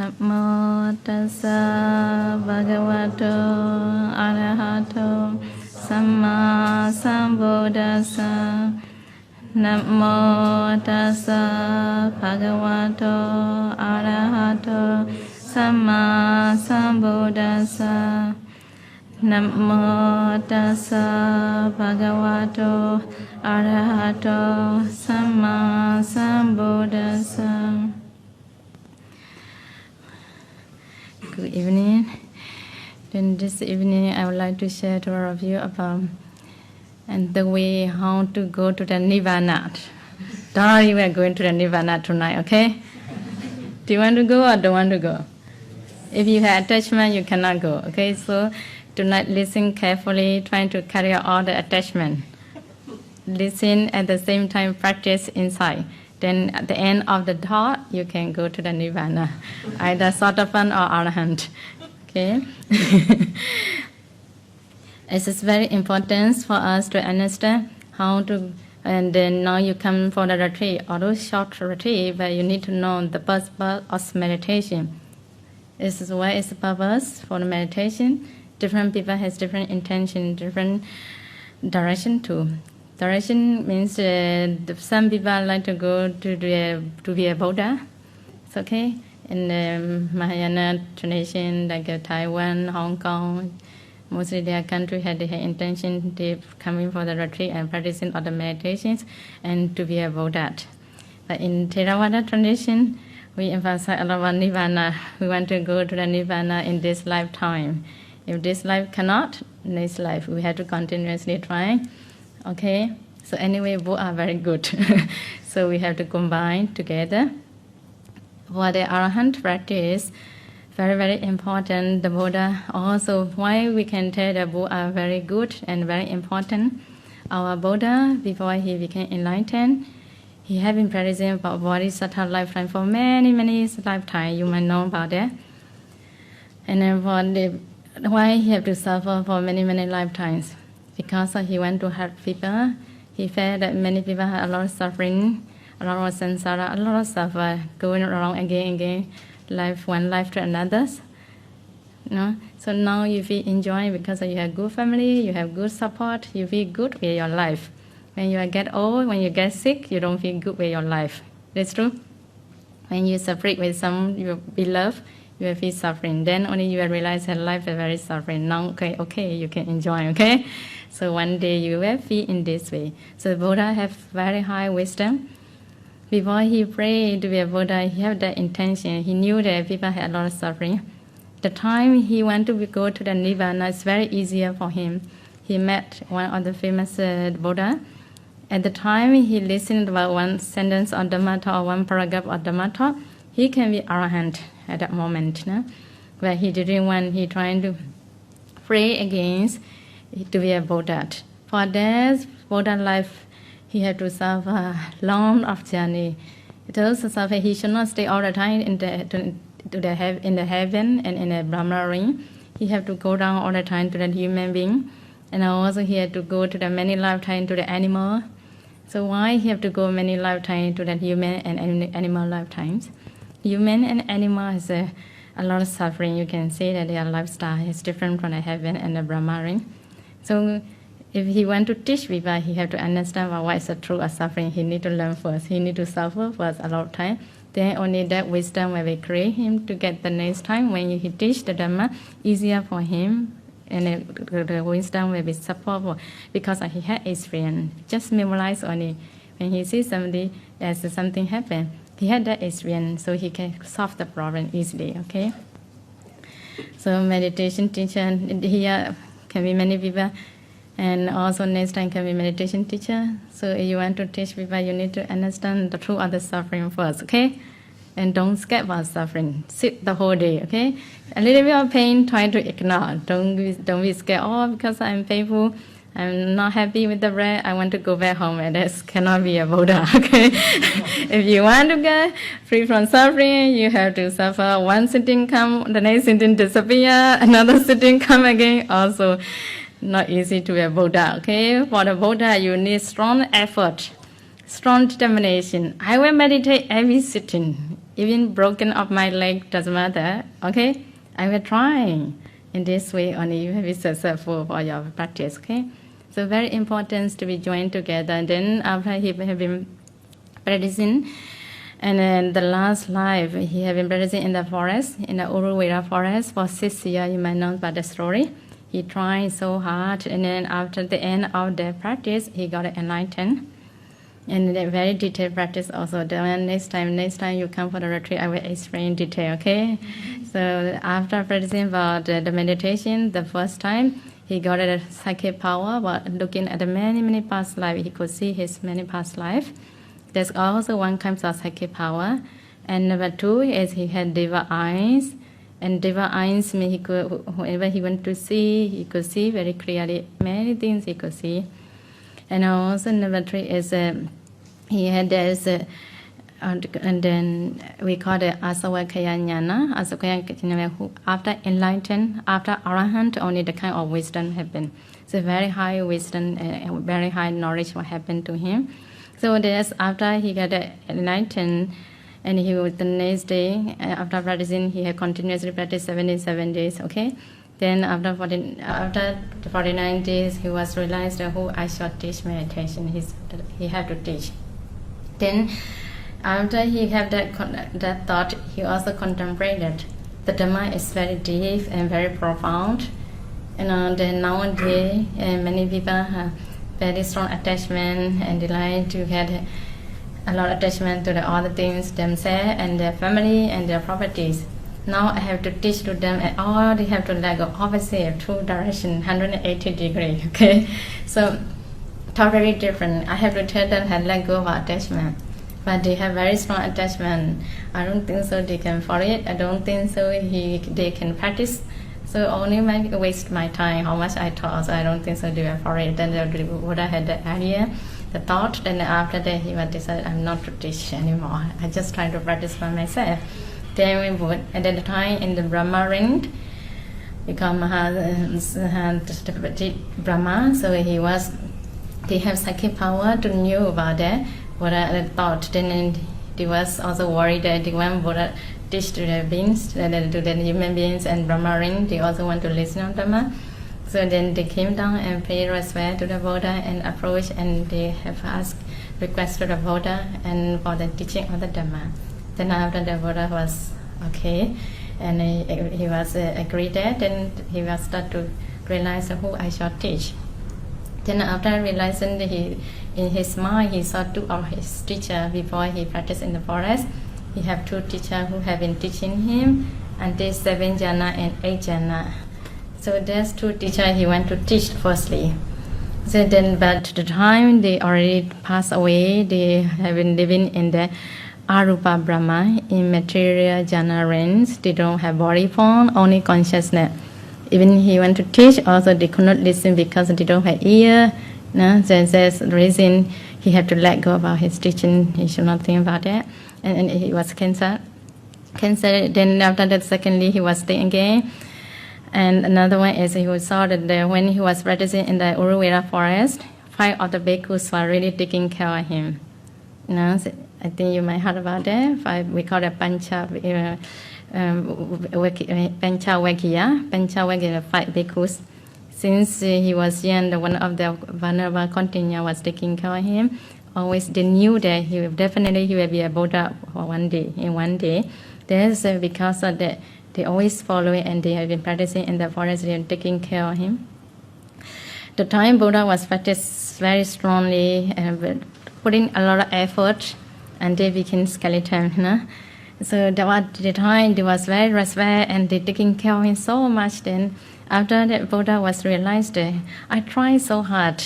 Namo tassa bhagavato arahato samma sambuddhassa. Namo tassa bhagavato arahato samma sambuddhassa. Namo tassa bhagavato arahato samma sambuddhassa. Good evening. Then this evening I would like to share to all of you about and the way how to go to the Nirvana. Don't worry, we are going to the Nirvana tonight, okay? Do you want to go or don't want to go? If you have attachment, you cannot go, okay? So tonight listen carefully, trying to carry out all the attachment. Listen at the same time, practice inside. Then at the end of the thought, you can go to the Nirvana, either Sotapan or Arahant. Okay? It is very important for us to understand how to, and then now you come for the retreat, although short retreat, but you need to know the purpose of meditation. This is what is the purpose for the meditation. Different people has different intention, different direction too. Direction means some people like to go to be a Buddha. It's okay. In the Mahayana tradition, like Taiwan, Hong Kong, mostly their country had their intention to coming for the retreat and practicing other meditations and to be a Buddha. But in Theravada tradition, we emphasize a lot on Nirvana. We want to go to the Nirvana in this lifetime. If this life cannot, next life we have to continuously try. Okay, so anyway, both are very good. So we have to combine together. For the Arahant practice, very, very important. The Buddha also, why we can tell that both are very good and very important. Our Buddha, before he became enlightened, he had been practicing about bodhisattva lifetime for many, many lifetimes. You might know about that. And then for the, why he had to suffer for many, many lifetimes? Because he went to help people, he felt that many people had a lot of suffering, a lot of samsara, a lot of suffer, going around again and again, life one life to another. No? So now you feel enjoying because you have good family, you have good support, you feel good with your life. When you get old, when you get sick, you don't feel good with your life. That's true. When you separate with some you beloved, you will feel suffering. Then only you will realize that life is very suffering. Now, okay, you can enjoy, okay? So one day you will feel in this way. So Buddha have very high wisdom. Before he prayed to be a Buddha, he had that intention. He knew that people had a lot of suffering. The time he went to go to the Nirvana, it's very easier for him. He met one of the famous Buddha. At the time he listened about one sentence of Dhamma talk or one paragraph of Dhamma talk, he can be Arahant at that moment. No? But he didn't want, he trying to pray against to be a Buddha. For that Buddha life, he had to suffer long of journey. It also suffer, he should not stay all the time in the heaven and in the Brahma ring. He had to go down all the time to the human being. And also he had to go to the many lifetimes to the animal. So why he have to go many lifetimes to the human and animal lifetimes? Human and animal has a lot of suffering. You can say that their lifestyle is different from the heaven and the Brahma ring. So if he want to teach people, he have to understand what is the truth of suffering. He need to learn first. He need to suffer first a lot of time. Then only that wisdom will create him to get the next time when he teach the Dhamma, easier for him. And the wisdom will be supportable because he had experience. Just memorize only. When he sees somebody, there's something happen. He had that experience, so he can solve the problem easily, okay? So meditation teacher, here can be many people, and also next time can be meditation teacher. So if you want to teach people, you need to understand the truth of the suffering first, okay? And don't scare about suffering. Sit the whole day, okay? A little bit of pain, try to ignore. Don't be scared. Oh, because I'm painful, I'm not happy with the breath, I want to go back home. And that cannot be a Buddha, okay? If you want to get free from suffering, you have to suffer. One sitting come, the next sitting disappear, another sitting come again. Also, not easy to be a Buddha, okay? For the Buddha, you need strong effort, strong determination. I will meditate every sitting. even broken off my leg doesn't matter. Okay, I will try. In this way, only you will be successful for your practice. Okay, so very important to be joined together. And then after he have been practicing, and then the last life he have been practicing in the forest, in the Uruvela forest for 6 years. You might know about the story. He tried so hard, and then after the end of the practice, he got enlightened. And a very detailed practice also. Then next time you come for the retreat, I will explain in detail, okay? So after practicing for the meditation, the first time, he got a psychic power, but looking at the many past life, he could see his many past life. There's also one kind of psychic power. And number 2 is he had diva eyes. And diva eyes means he could, whoever he went to see, he could see very clearly, many things he could see. And also number 3 is he had this, and then we call it Asawakaya Jnana. Asawakaya Jnana, who after enlightened, after Arahant, only the kind of wisdom happened. So very high wisdom, very high knowledge what happened to him. So that's after he got enlightened, and he was the next day, after practicing, he had continuously practiced 77 days, okay? Then after 49 days, he was realized that who I should teach meditation. He had to teach. Then after he had that thought, he also contemplated. The Dhamma is very deep and very profound. And then nowadays, many people have very strong attachment and they like to get a lot of attachment to the other things themselves and their family and their properties. Now I have to teach to them, and all they have to let go opposite, two direction, 180 degrees. Okay, so totally different. I have to tell them to let go of attachment, but they have very strong attachment. I don't think so they can follow it. I don't think so they can practice. So only might waste my time. How much I taught, so I don't think so they will follow it. Then the Buddha had the idea, the thought. Then after that he was decided, I'm not to teach anymore. I just try to practice by myself. Then we would, at the time in the Brahma ring, because Brahma, so they have psychic power to know about that, what I thought. Then they was also worried that they want Buddha teach to the beings, to the human beings and Brahma ring, they also want to listen to Dhamma. So then they came down and paid respect to the Buddha and approached, and they have asked request to the Buddha and for the teaching of the Dhamma. Then after the Buddha was okay, and he was agreed that, then he was start to realize who I shall teach. Then after realizing that in his mind he saw 2 of his teachers before he practiced in the forest. He have 2 teachers who have been teaching him until 7 jhana and 8 jhana. So there's 2 teachers he went to teach firstly. So then, but the time they already passed away, they have been living in the Arupa Brahma, in material jhana range. They don't have body form, only consciousness. Even he went to teach, also they could not listen because they don't have ear. No? So there's the reason he had to let go about his teaching. He should not think about that. And he was cancer. Then after that, secondly, he was staying again. And another one is he saw that when he was practicing in the Uruvela forest, 5 of the bhikkhus were really taking care of him. You know, so I think you might heard about that. 5, we call it Pancha Vekya, 5 bhikkhus. Since he was young, one of the Venerable Continua was taking care of him. Always they knew that he will be a Buddha for one day. That's because of that they always follow it, and they have been practicing in the forest and taking care of him. The time Buddha was practiced very strongly and putting a lot of effort, and they became skeleton. You know? So the time they was very respect and they taking care of him so much. Then after that Buddha was realized that I tried so hard.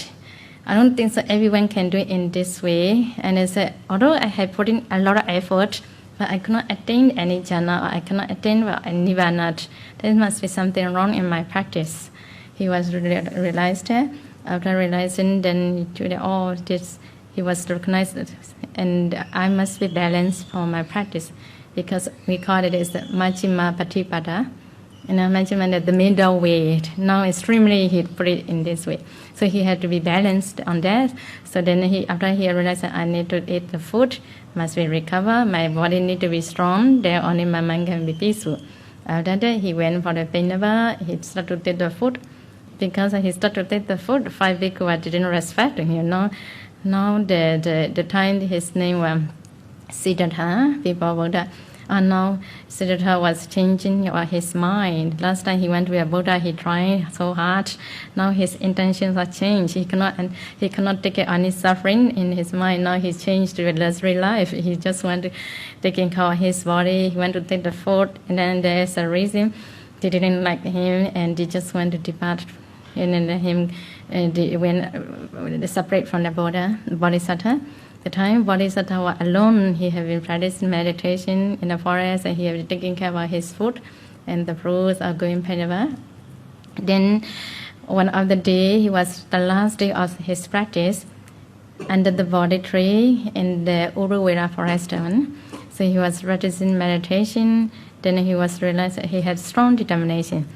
I don't think so everyone can do it in this way. And I said, although I have put in a lot of effort, but I cannot attain any jhana, or I cannot attain nirvana. There must be something wrong in my practice. He was realized that. After realizing, then all this, he was recognized that, and I must be balanced for my practice, because we call it as the Majjhima Patipada. And I mentioned that the middle weight, now extremely he put it in this way. So he had to be balanced on that. So then after he realized that I need to eat the food, must be recover, my body need to be strong, then only my mind can be peaceful. After that he went for the Painava, he started to take the food. Because he started to take the food, 5 bhikkhus didn't respect him, Now the time his name was Siddhartha, people Buddha. And now Siddhartha was changing his mind. Last time he went to a Buddha, he tried so hard. Now his intentions are changed. He cannot take any suffering in his mind. Now he's changed to a luxury life. He just want to take care of his body. He want to take the food, and then there's a reason they didn't like him, and they just want to depart. And then they went separate from the Buddha, Bodhisattva. The time Bodhisattva was alone, he had been practicing meditation in the forest, and he had been taking care of his food and the fruits are going Painava. Then one of the day, he was the last day of his practice under the Bodhi tree in the Uruvela forest. So he was practicing meditation. Then he was realized that he had strong determination.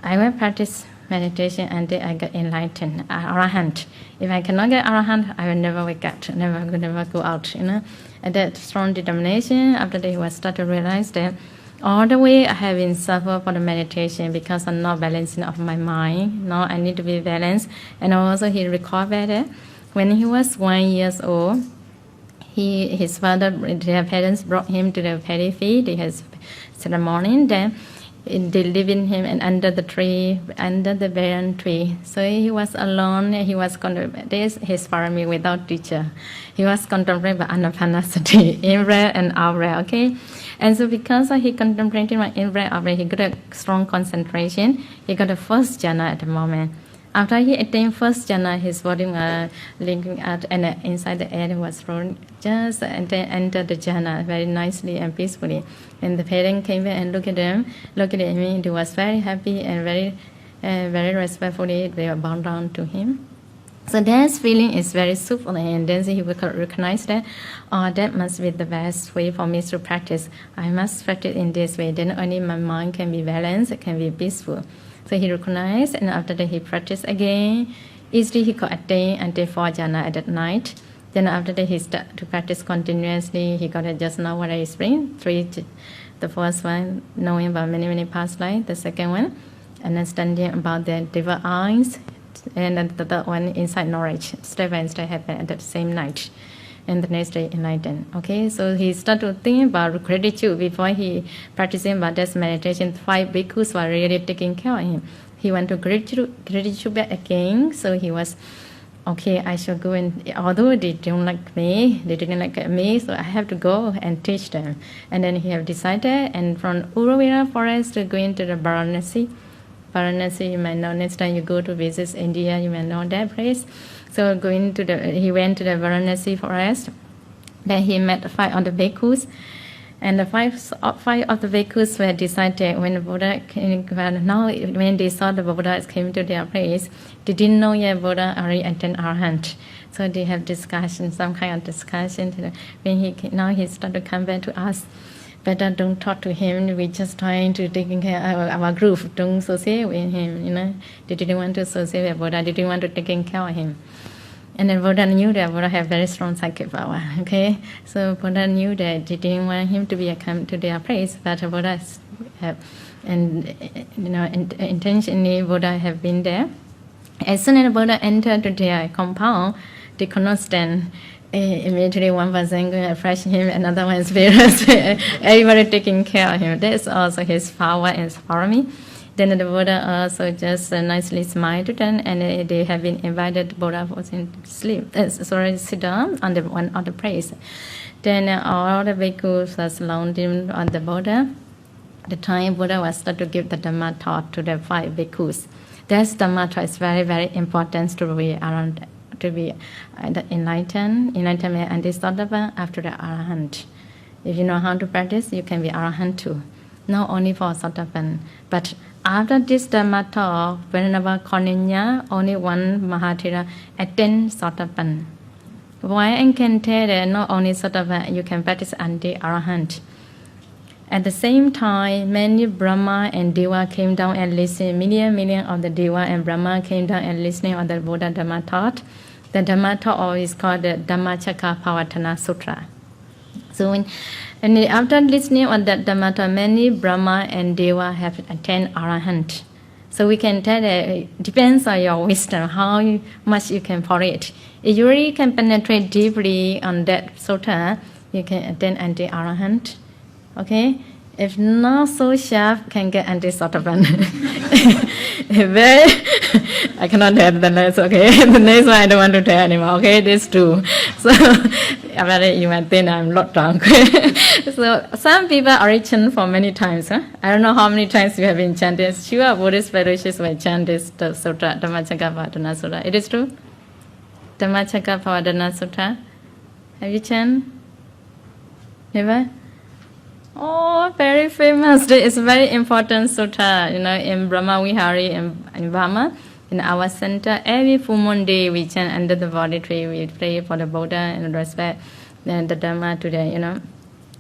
I will practice meditation until I get enlightened, arahant. If I cannot get arahant, I will never wake up, never go out. And that strong determination. After that, he was start to realize that all the way I have been suffer for the meditation because I'm not balancing of my mind. Now I need to be balanced. And also he recovered it. When he was 1 year old, his father, their parents brought him to the paddy field. They had ceremony. Then they live in him and under the tree, under the barren tree. So he was alone. He was there's his parami without teacher. He was contemplating anapanasati, in-breath and out-breath. Okay, and so because he contemplated my in-breath, out-breath, he got a strong concentration. He got the first jhana at the moment. After he attained first jhana, his body was linking out, and inside the air was thrown. Just entered the jhana very nicely and peacefully. And the parent came back and looked at him. He was very happy and very respectfully. They were bound down to him. So that feeling is very soothing, and then he will recognize that, that must be the best way for me to practice. I must practice in this way. Then only my mind can be balanced, it can be peaceful. So he recognized, and after that he practiced again. Easily he could attain until 4 jhana at that night. Then after that he started to practice continuously. He got it just now what I explained. 3, the first one, knowing about many past lives. The second one, understanding about the divine eyes. And then the third one, inside knowledge. Step by step happened at the same night. And the next day enlightened. Okay, so he started to think about gratitude before he practicing about this meditation. 5 bhikkhus were really taking care of him. He went to gratitude back again. So he was, okay, I shall go and, although they don't like me, they didn't like me, so I have to go and teach them. And then he have decided, and from Uruvela forest to go into the Varanasi. Varanasi, you might know, next time you go to visit India, you might know that place. So he went to the Varanasi forest. Then he met 5 of the bhikkhus. And the 5 of the bhikkhus were decided when the Buddha came. Now, when they saw the Buddha came to their place, they didn't know yet Buddha already attained arahant. So they have discussion, some kind of discussion. Now he started to come back to us. Better don't talk to him. We just trying to take care of our group. Don't associate with him. They didn't want to associate with Buddha. They didn't want to take care of him. And then Buddha knew that Buddha had very strong psychic power. Okay, so Buddha knew that they didn't want him to come to their place, but Buddha have, and intentionally Buddha have been there. As soon as Buddha entered to their compound, they could not stand. Immediately one person going to approach him, another one is everybody taking care of him. That is also his power and parami. Then the Buddha also just nicely smiled to them, and they have been invited. Buddha was in sit down on one of the place. Then all the bhikkhus were surrounding on the Buddha. The time Buddha was started to give the Dhamma talk to the 5 bhikkhus. That Dhamma talk is very important to be around. To be enlightenment and this after the arahant. If you know how to practice, you can be arahant too. Not only for sotapan, but after this Dhamma talk, whenever Koninya, only one Mahathera attend sotapan. Why I can tell that not only sotapan, you can practice anti arahant. At the same time, many Brahma and Deva came down and listened. Million of the Deva and Brahma came down and listening on the Buddha Dhamma thought. The Dhamma thought is called the Dhammacakkappavattana Sutra. So after listening on that Dhamma thought, many Brahma and Deva have attained Arahant. So we can tell that it depends on your wisdom, how much you can follow it. If you really can penetrate deeply on that sutta, you can attain anti-arahant. Okay? If not so sharp, can get anti-sotapan. I cannot tell the next, okay? The next one I don't want to tell anymore, okay? These two. So, you might think I'm not drunk. So, some people are chanting for many times. Huh? I don't know how many times you have been chanting. Sure, Buddhist fellowships will chant this sutra, Dhammacakkappavattana Sutra. It is true? Dhammacakkappavattana Sutra. Have you chanted? Never? Oh, very famous. It's a very important sutra. In Brahma Vihari in Burma, in our center, every full moon day we chant under the Bodhi tree. We pray for the Buddha and respect the Dhamma today,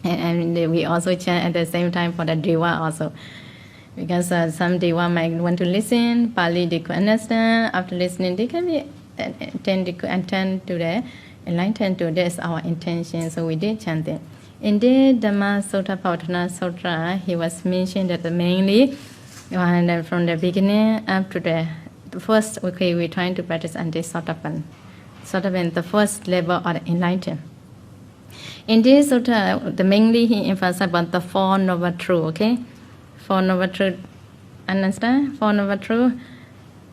And we also chant at the same time for the Deva also. Because some Deva might want to listen, Pali they could understand. After listening, they can be attend to the enlightened to this our intention. So we did chant it. In the Dhammacakkappavattana Sutra, he was mentioned that mainly from the beginning up to the first, okay, we're trying to practice anti-sotapan. Sotapan, the first level of the enlightenment. In this sutra, mainly he emphasized about the Four Noble Truths, okay? Four Noble Truths, understand? Four Noble Truths,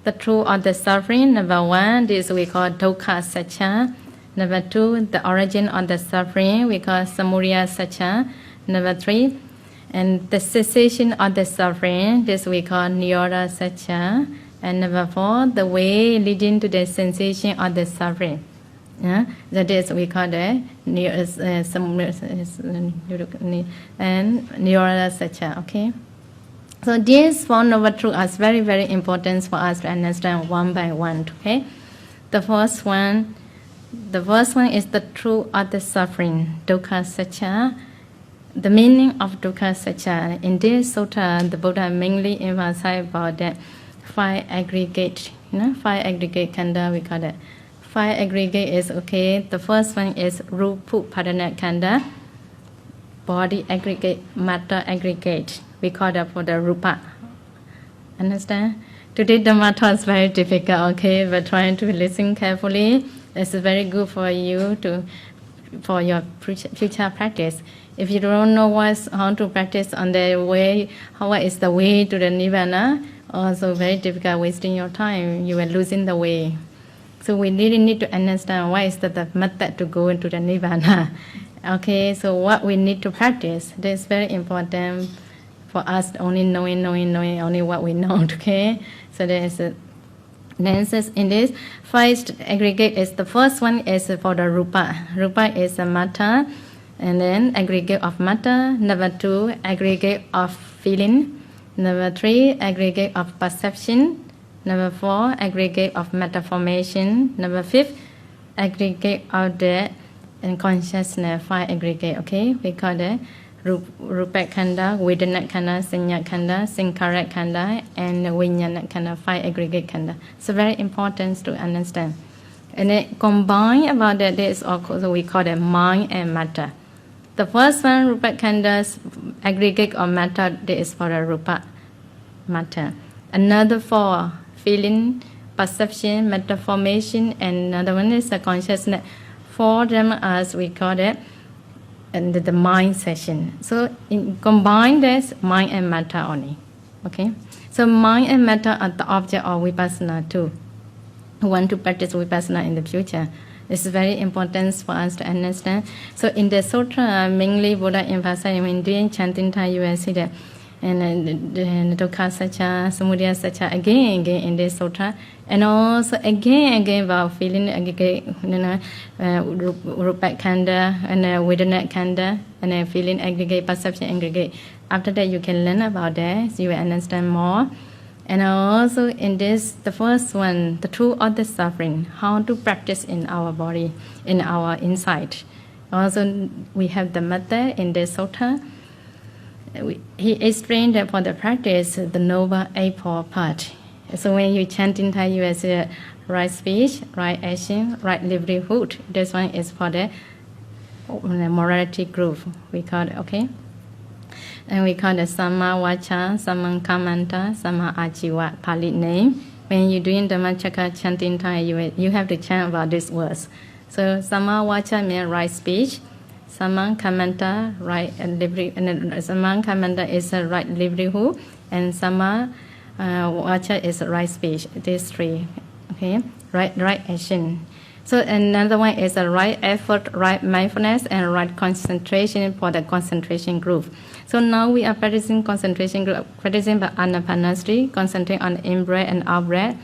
the truth of the suffering. Number one, this we call dukkha satcha. Number two, the origin of the suffering, we call samudaya satcha. Number three, and the cessation of the suffering, this we call nirodha satcha. And number four, the way leading to the sensation of the suffering. That is, we call the and nirodha satcha, okay? So these Four Noble Truths are very, very important for us to understand one by one, okay? The first one is the truth of the suffering, dukkha satcha. The meaning of dukkha satcha. In this sutta, the Buddha mainly emphasized about that five aggregate, five aggregate khandha, we call that. Five aggregate is, okay, the first one is rupa padana khandha, body aggregate, matter aggregate. We call that for the rupa. Understand? Today the matter is very difficult, okay, but trying to listen carefully. It's very good for you for your future practice. If you don't know how to practice on the way, what is the way to the Nibbana, also very difficult, wasting your time, you are losing the way. So we really need to understand what is the method to go into the Nibbana. Okay, so what we need to practice, that's very important for us, only knowing only what we know, okay? So there is a lenses in this. First aggregate is the first one is for the rupa. Rupa is a matter, and then aggregate of matter. Number two, aggregate of feeling. Number three, aggregate of perception. Number four, aggregate of matter formation. Number fifth, aggregate of the consciousness. Five aggregate, okay? We call it Rupa Khandha, Vedana Khandha, Sanya Khandha, Sankhara Khandha, and Vijnana Khandha, five aggregate Khandha. So very important to understand. And then combined about that, there is also we call it mind and matter. The first one, Rupa Khandha's aggregate of matter, that is for the Rupa matter. Another four, feeling, perception, matter formation, and another one is the consciousness. For them as we call it, and the mind session. So combine this mind and matter only. Okay? So mind and matter are the object of vipassana too. Who want to practice vipassana in the future. This is very important for us to understand. So in the sutra, mainly Buddha emphasized when doing chanting time, you will see that and the dukkha satcha, samudaya satcha again in this sutra, and also again about feeling aggregate, rupa khandha and vedana khandha, and feeling aggregate, perception aggregate. After that, you can learn about that, so you will understand more. And also in this, the first one, the truth of the suffering, how to practice in our body, in our insight. Also, we have the method in the sutta. he explained that for the practice, the Noble Eightfold Path. So when you chant in Thai, you say right speech, right action, right livelihood. This one is for the morality group. We call it, okay? And we call it Samma Vacha, Samma Kammanta, Samma Ajiva, Pali name. When you're doing Dhammacakka chanting Thai, you have to chant about these words. So Samma Vacha means right speech. Samma Kammanta, right livelihood. Samma Kammanta is a right livelihood, and Samma Vacha is right speech. These three, okay? Right action. So another one is a right effort, right mindfulness, and right concentration for the concentration group. So now we are practicing concentration group, practicing by Anapanasati, concentrating on in-breath and out-breath.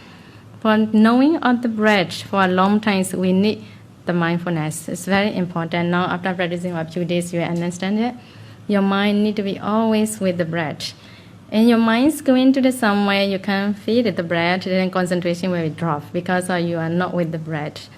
For knowing of the breath for a long time, we need the mindfulness. It's very important. Now after practicing for a few days, you understand it. Your mind need to be always with the breath. And your mind's going to the somewhere you can feel the breath, then concentration will drop because you are not with the breath.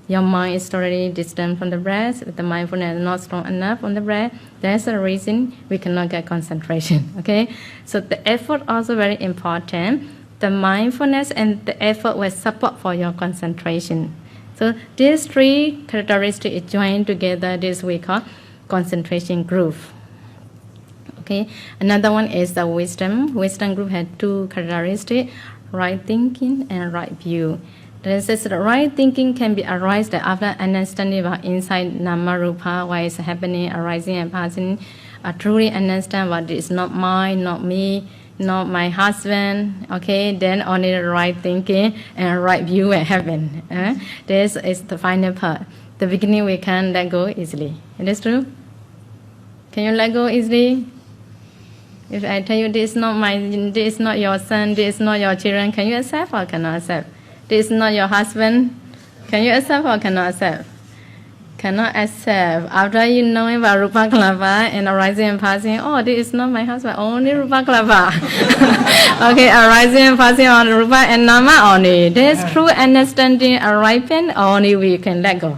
Your mind is totally distant from the breath, the mindfulness is not strong enough on the breath. That's the reason we cannot get concentration, okay? So the effort also very important. The mindfulness and the effort will support for your concentration. So these three characteristics joined together, this we call concentration group. Okay, another one is the wisdom. Wisdom group has two characteristics, right thinking and right view. This is the right thinking can be arised after understanding about inside Nama Rupa, what is happening, arising and passing. Truly understand what is not mine, not me, not my husband. Okay, then only the right thinking and right view will happen. This is the final part. The beginning we can let go easily. It is true? Can you let go easily? If I tell you this is not this is not your son, this is not your children, can you accept or cannot accept? This is not your husband, can you accept or cannot accept? Cannot accept. After you know about Rupa Kalapa and arising and passing, oh, this is not my husband, only Rupa Kalapa. Okay, arising and passing on Rupa and Nama only. This true understanding arriving only we can let go.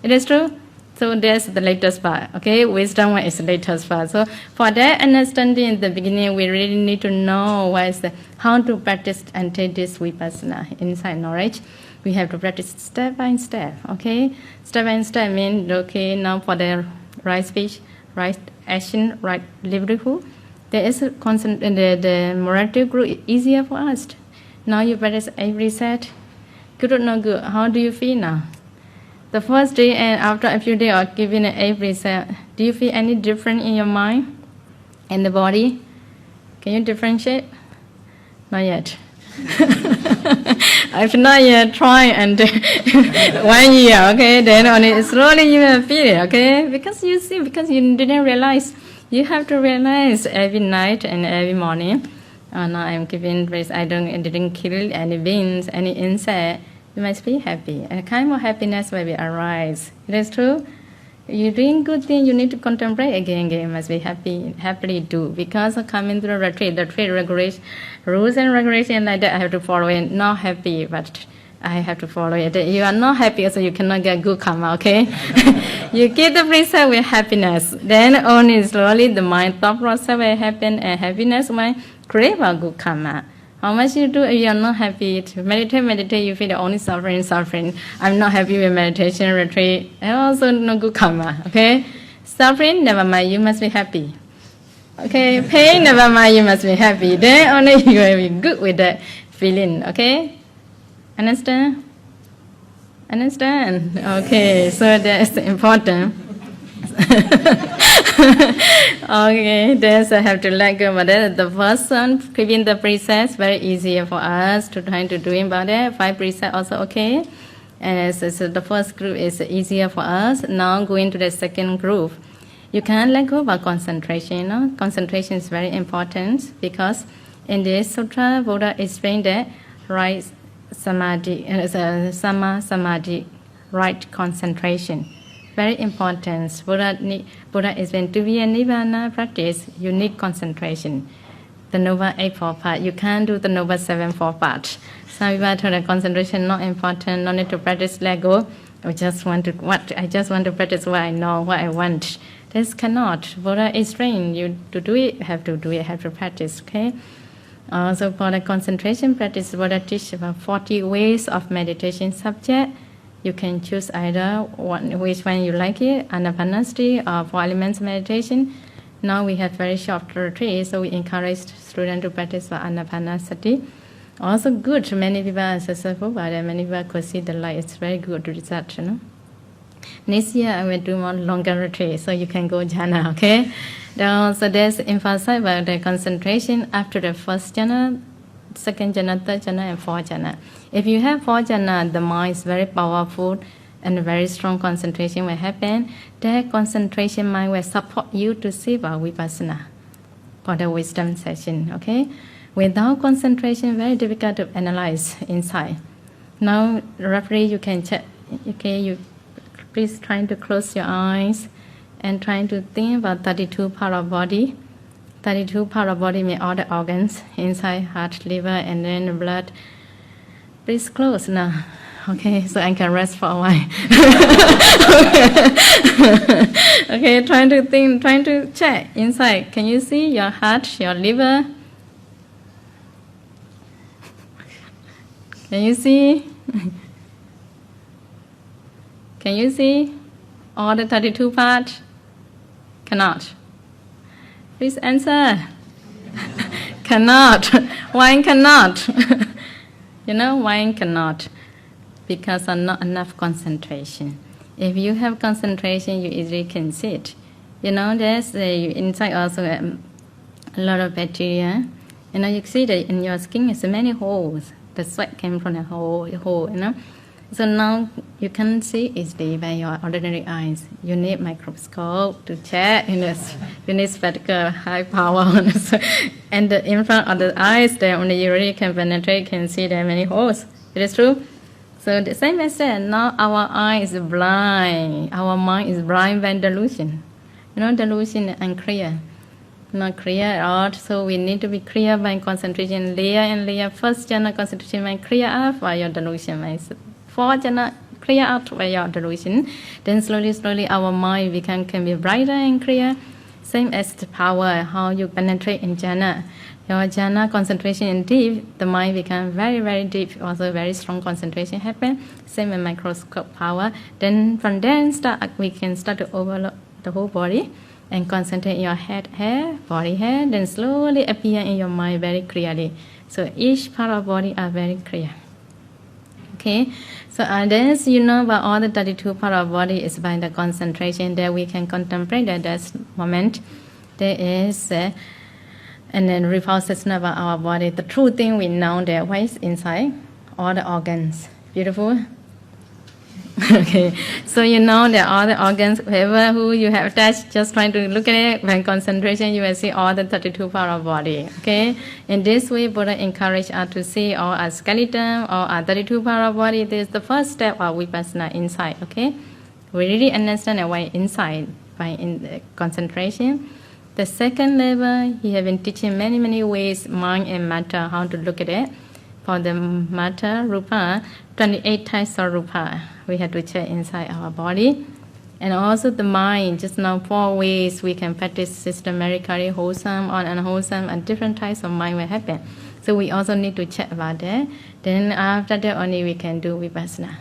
It is true? So that's the latest part, okay? Wisdom is the latest part. So for that understanding in the beginning, we really need to know how to practice and take this vipassana, inside knowledge. We have to practice step by step, okay? Step by step means, okay, now for the right speech, right action, right livelihood, there is a constant, the morality group easier for us. Now you practice every set. Good or not good? How do you feel now? The first day and after a few days of giving every set, do you feel any different in your mind and the body? Can you differentiate? Not yet. I've not yet tried and 1 year, okay? Then only slowly you will feel it, okay? Because you see, because you didn't realize. You have to realize every night and every morning. Now I'm giving praise. I didn't kill any beings, any insect. You must be happy. A kind of happiness will be arise. It is true. You're doing good thing, you need to contemplate again. You must be happily do. Because coming to the retreat regulation, rules and regulations like that, I have to follow it. Not happy, but I have to follow it. You are not happy, so you cannot get good karma, okay? You get the precept with happiness. Then only slowly the mind thought process will happen, and happiness will create a good karma. How much you do, you are not happy. To meditate, you feel only suffering. I'm not happy with meditation, retreat, and also no good karma, okay? Suffering, never mind, you must be happy. Okay, pain, never mind, you must be happy. Then only you will be good with that feeling, okay? Understand? Understand? Okay, so that's important. Okay, there's I have to let go about that. The first one, keeping the precepts, very easier for us to try to do about it. 5 precepts also okay. And so the first group is easier for us. Now going to the second group. You can't let go about concentration, you know. Concentration is very important because in this sutra, Buddha explained that right samadhi, sama samadhi, right concentration. Very important. Buddha explained to be a nibbana practice, you need concentration. The Noble Eightfold Path, you can't do the Noble Sevenfold Path. Some people told that concentration not important, no need to practice let go. I just want to practice what I know, what I want. This cannot. Buddha is trained you to do it, have to do it, have to practice, okay? So for the concentration practice, Buddha teach about 40 ways of meditation subject. You can choose either which one you like it, Anapanasati or 4 elements meditation. Now we have very short retreat, so we encourage students to practice for Anapanasati. Also good, many people are successful, but many people could see the light. It's very good result, you know. Next year I will do more longer retreat, so you can go jhana, okay? So there's emphasize about the concentration after the first jhana, second jhana, third jhana, and fourth jhana. If you have fourth jhana, the mind is very powerful and very strong concentration will happen. That concentration mind will support you to see about vipassana for the wisdom session, okay? Without concentration, very difficult to analyze inside. Now, roughly you can check, okay, you please try to close your eyes and trying to think about 32 part of body. 32 part of body mean all the organs inside, heart, liver, and then the blood. Please close now. Okay, so I can rest for a while. Okay, trying to think, trying to check inside. Can you see your heart, your liver? Can you see? Can you see all the 32 parts? Cannot. Please answer. Cannot. Why cannot? You know why cannot? Because of not enough concentration. If you have concentration, you easily can see it. You know, there's inside also a lot of bacteria. You know, you see that in your skin is many holes. The sweat came from a hole, you know. So now you can see easily by your ordinary eyes. You need microscope to check. You need spectacle, high power. And in front of the eyes, there only you really can penetrate, can see there are many holes. It is true. So the same as said, now our eye is blind. Our mind is blind by delusion. You know, delusion is unclear. Not clear at all. So we need to be clear by concentration, layer and layer. First jhana concentration mind clear up by your delusion mind. Fourth jhana clear out by your delusion. Then slowly our mind can be brighter and clear. Same as the power, how you penetrate in jhana. Your jhana concentration in deep, the mind becomes very deep. Also very strong concentration happen. Same with microscope power. Then from there we can start to overload the whole body and concentrate your head hair, body hair. Then slowly appear in your mind very clearly. So each part of body are very clear. Okay, so then you know about all the 32 part of body is by the concentration that we can contemplate at that moment. There is and then repulsion about our body. The true thing we know that what is inside all the organs. Beautiful. Okay, so you know that all the organs, whoever who you have touched, just trying to look at it, by concentration you will see all the 32 part of body. Okay, in this way Buddha encouraged us to see all our skeleton, all our 32 part of body. This is the first step of vipassana inside. Okay, we really understand why inside by concentration. The second level, he has been teaching many ways, mind and matter, how to look at it. For the matter, rupa, 28 types of rupa. We have to check inside our body. And also the mind, just now 4 ways we can practice systematically, wholesome or unwholesome, and different types of mind will happen. So we also need to check about that. Then after that only we can do vipassana.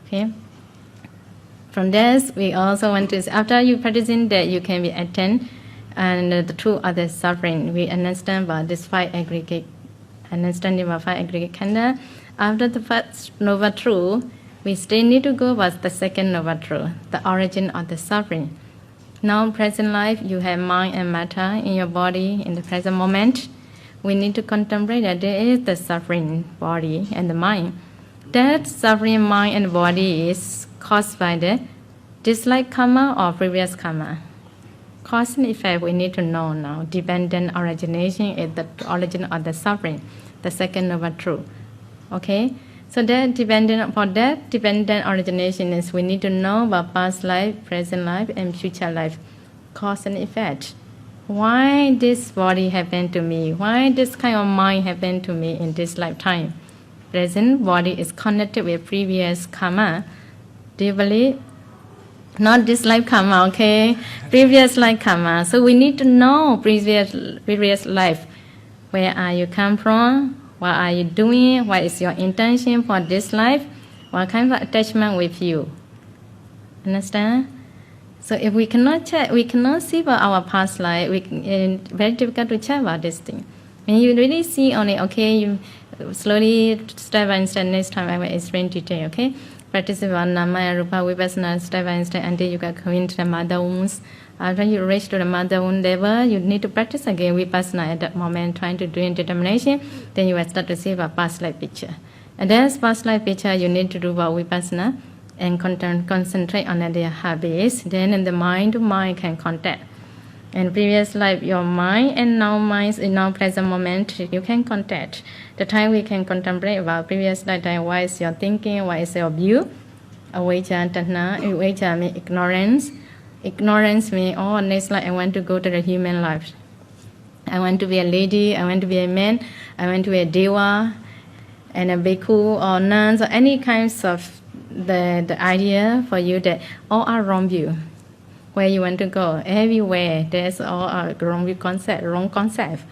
Okay. From this, we also want to, after you practicing that, you can be attentive and the truth of the suffering. We understand about this 5 aggregate, understanding about 5 aggregate khandha. After the first noble truth, we still need to go about the second noble truth, the origin of the suffering. Now, present life, you have mind and matter in your body in the present moment. We need to contemplate that there is the suffering body and the mind. That suffering mind and body is caused by the dislike karma or previous karma. Cause and effect we need to know now. Dependent origination is the origin of the suffering, the second noble truth. Okay? So that dependent origination is we need to know about past life, present life, and future life. Cause and effect. Why this body happened to me? Why this kind of mind happened to me in this lifetime? Present body is connected with previous karma. Do you believe Not this life karma, okay? Previous life karma. So we need to know previous life. Where are you come from? What are you doing? What is your intention for this life? What kind of attachment with you? Understand? So if we cannot check, we cannot see about our past life. It's very difficult to check about this thing. When you really see only, okay, you slowly, step by step, next time I will explain detail, okay? Practice about Nama and Rupa Vipassana step by step until you get into the mother wounds. After you reach to the mother wound level, you need to practice again Vipassana at that moment, trying to do determination. Then you will start to see about past life picture. And there's past life picture you need to do about Vipassana and concentrate on their habits. Then in the mind to mind can contact. And previous life, your mind and now minds in now present moment, you can contact. The time we can contemplate about previous lifetime, what is your thinking, what is your view? Avijja, tanha, avijja means ignorance. Ignorance means, oh, next life I want to go to the human life. I want to be a lady, I want to be a man, I want to be a deva, and a bhikkhu or nuns or any kinds of the idea for you that all are wrong view. Where you want to go, everywhere there's all a wrong view concept, wrong concept.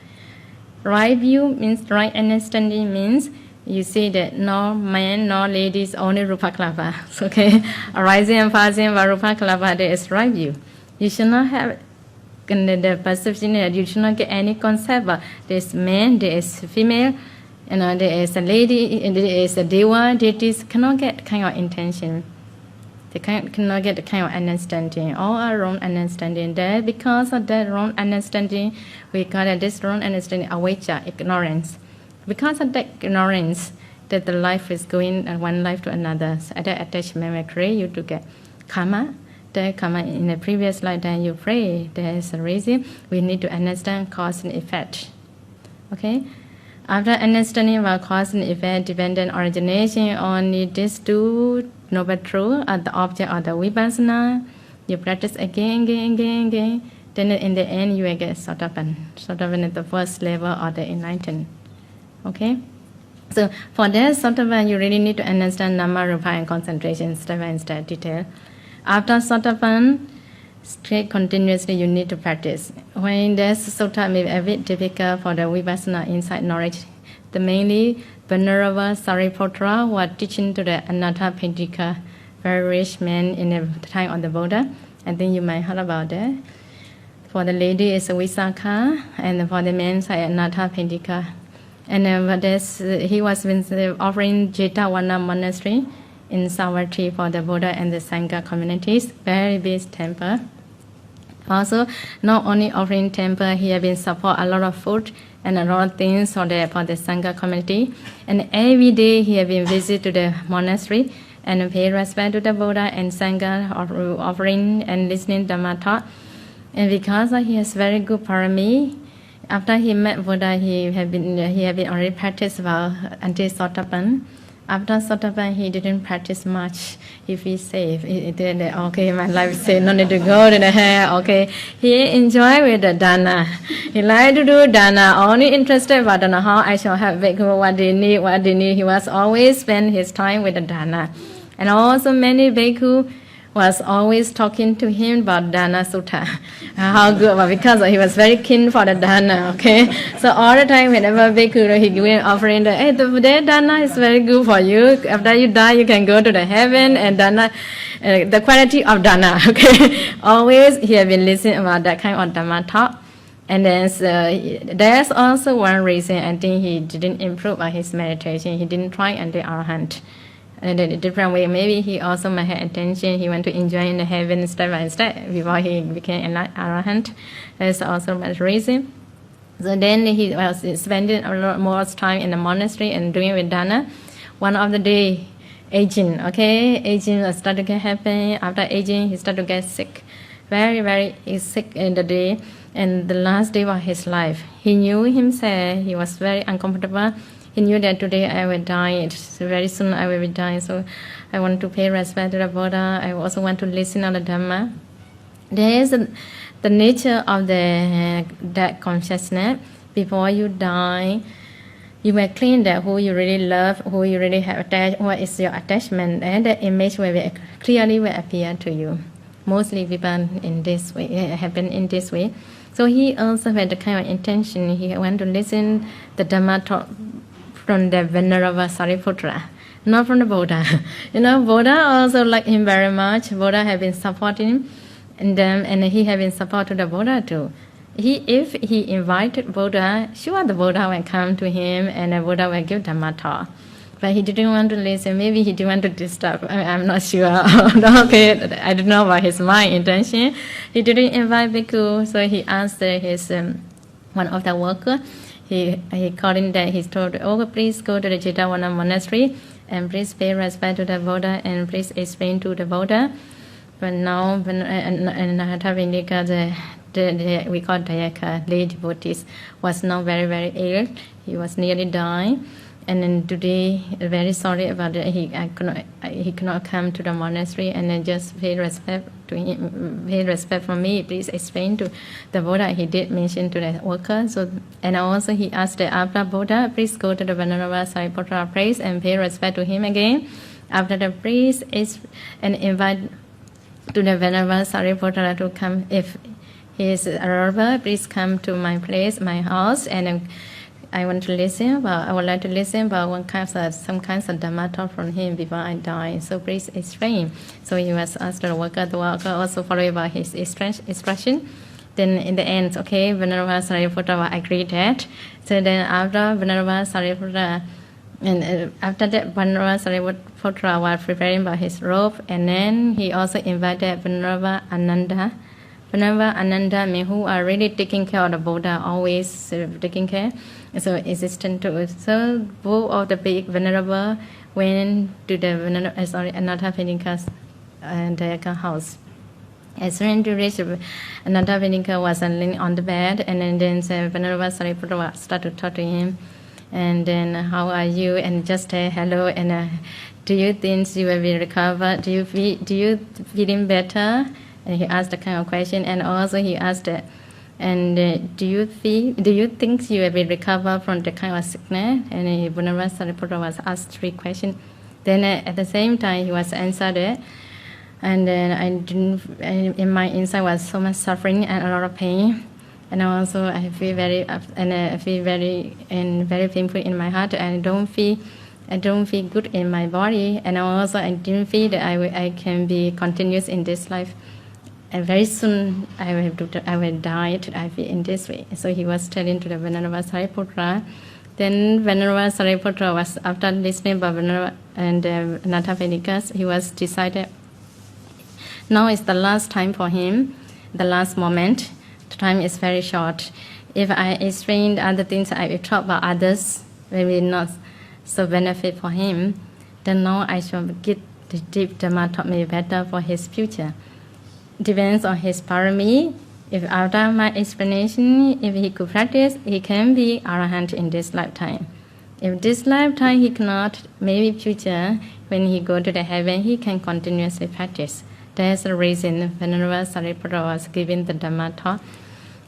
Right view means right understanding means you see that no man, no ladies, only rupa kalapa. Okay, arising and passing by rupa kalapa, there is right view. You should not have the perception that you should not get any concept. But there is man, there is female, there is a lady, there is a deva. Deities cannot get kind of intention. They cannot get the kind of understanding. All are wrong understanding there. Because of that wrong understanding, we call it this wrong understanding avijja, ignorance. Because of that ignorance, that the life is going one life to another. So that attachment will create you to get karma. The karma in the previous lifetime you pray. There is a reason. We need to understand cause and effect. Okay? After understanding about cause and effect, dependent origination, only these two noble truths are the object of the vipassana. You practice again. Then in the end, you will get sotapan. Sotapan is the first level of the enlightenment. Okay? So for that sotapan, you really need to understand nama, rupa, and concentration step by step detail. After sotapan, straight continuously you need to practice. When there's sota may be a bit difficult for the vipassana insight knowledge, the mainly Venerable Sariputra was teaching to the Anathapindika, very rich man in the time of the Buddha. I think you might heard about that. For the lady is Visakha, and for the man is Anathapindika. And he was offering Jetavana monastery in Savatthi for the Buddha and the Sangha communities, very big temple. Also, not only offering temple, he has been support a lot of food and a lot of things for the Sangha community. And every day he has been visit to the monastery and pay respect to the Buddha and Sangha, offering and listening to Dhamma talk. And because he has very good parami, after he met Buddha, he had been already practiced about until Sotapan. After Sotapan, he didn't practice much. He feels safe. He did okay, my life is safe, no need to go to the hair. Okay, he enjoy with the dana. He like to do dana. Only interested about dana, how I shall have bhikkhu, what they need. He was always spend his time with the dana. And also many bhikkhu was always talking to him about Dana Sutta. How good, because he was very keen for the Dana, okay? So all the time, whenever Bhikkhu, he gives offering, hey, the Dana is very good for you. After you die, you can go to the heaven and Dana, the quality of Dana, okay? Always he has been listening about that kind of Dhamma talk. And then there's also one reason I think he didn't improve on his meditation. He didn't try until Arahant. In a different way, maybe he also might have attention. He went to enjoy in the heaven step by step before he became an arahant. That's also one reason. So then he was spending a lot more time in the monastery and doing Vedana. One of the day, aging, okay, aging started to happen. After aging, he started to get sick, very, very sick in the day. And the last day of his life, he knew himself. He was very uncomfortable. He knew that today I will die, very soon I will be dying, so I want to pay respect to the Buddha. I also want to listen to the Dhamma. There is the nature of that consciousness. Before you die, you may clean that who you really love, who you really have attached, what is your attachment, and the image will clearly will appear to you. mostly people in this way happen in this way. So he also had the kind of intention. He went to listen the Dhamma talk from the Venerable Sariputra, not from the Buddha. Buddha also liked him very much. Buddha had been supporting him, and he had been support to the Buddha too. If he invited Buddha, sure the Buddha will come to him and the Buddha will give Dhamma talk. But he didn't want to listen. Maybe he didn't want to disturb. I'm not sure. Okay, I don't know what his mind intention. He didn't invite Bhikkhu, so he asked his one of the worker. He called in that he told, "Oh, please go to the Jetavana monastery and please pay respect to the Buddha and please explain to the Buddha." But now, when Nathavindika, we call Dayaka, lay devotees, was now very, very ill. He was nearly dying. And then today, very sorry about it. He could not come to the monastery, and then just pay respect to him. Pay respect from me. Please explain to the Buddha. He did mention to the worker. So, and also he asked the after Buddha, please go to the Venerable Sariputra place and pay respect to him again. After the priest is and invite to the Venerable Sariputra to come. If he is available, please come to my place, my house, and I want to listen. But I would like to listen about some kinds of Dhamma talk from him before I die. So please explain. So he was asked the worker also followed by his instruction. Then in the end, okay, Venerable Sariputra agreed that. So then after Venerable Sariputra, and after that, Venerable Sariputra was preparing for his robe, and then he also invited Venerable Ananda. Venerable Ananda, who are really taking care of the Buddha, always taking care. So existent to it. So both of the big Venerable went to the Anathapindika's house. As soon as he reached, Anathapindika was lying on the bed, and then Venerable Sariputra started to talk to him. And then, how are you? And just say hello. And do you think you will be recovered? Do you feeling better? And he asked the kind of question. And also he asked that, and do you think you will be recovered from the kind of sickness? And Venerable Sariputra was asked 3 questions. Then at the same time he was answered it. And then in my inside was so much suffering and a lot of pain. And also I feel very painful in my heart, and I don't feel good in my body, and also I didn't feel that I can be continuous in this life, and very soon I will die. I feel in this way. So he was telling to the Venerable Sariputra. Then Venerable Sariputra was, after listening by Venerable and Anathapindika, he was decided. Now is the last time for him, the last moment. The time is very short. If I explain other things, I will talk about others, maybe not so benefit for him. Then now I shall get the deep Dhamma taught me better for his future. Depends on his parami. If after my explanation, if he could practice, he can be arahant in this lifetime. If this lifetime he cannot, maybe future, when he go to the heaven, he can continuously practice. That's the reason Venerable Sariputra was giving the Dhamma talk.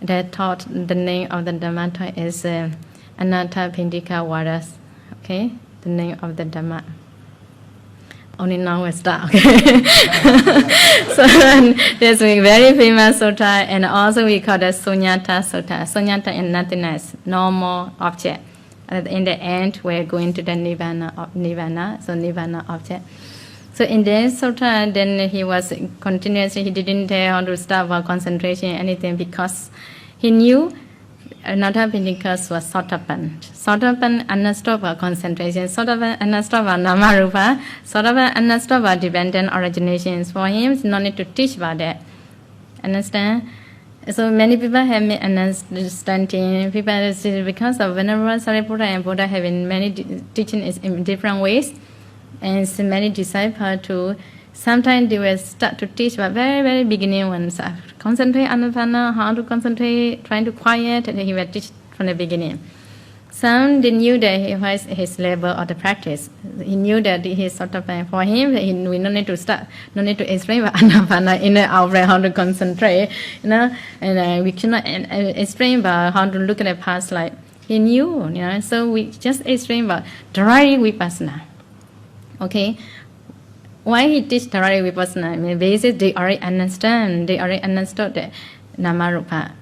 That taught, the name of the Dhamma talk is Anathapindika Vadas. Okay, the name of the Dhamma. Only now we start. Okay. So there's a very famous sutta, and also we call it Sunyata Sutta. Sunyata is nothingness, no more object. And in the end, we're going to the Nirvana. So Nirvana object. So in this sutta, then he was continuously, he didn't tell how to stop or concentration, anything, because he knew Anathapindika was Sotapan. Sotapan understood concentration. Sotapan understood Namarupa. Sotapan understood dependent originations. For him, no need to teach about that. Understand? So many people have misunderstanding. People say because of Venerable Sariputta and Buddha having many teachings in different ways, and so many disciples too. Sometimes they will start to teach, but very, very beginning ones. Concentrate anapana, how to concentrate, trying to quiet, and he will teach from the beginning. Some, they knew that he was his level of the practice. He knew that he is sort of, for him, we don't need to start, no need to explain about anapana in the outbreak, how to concentrate, and we cannot explain about how to look at the past life. He knew, so we just explain about dry vipassana. Okay? why he teach Dharari Vipassana? I mean, basically they already understand. They already understood the Namarupa.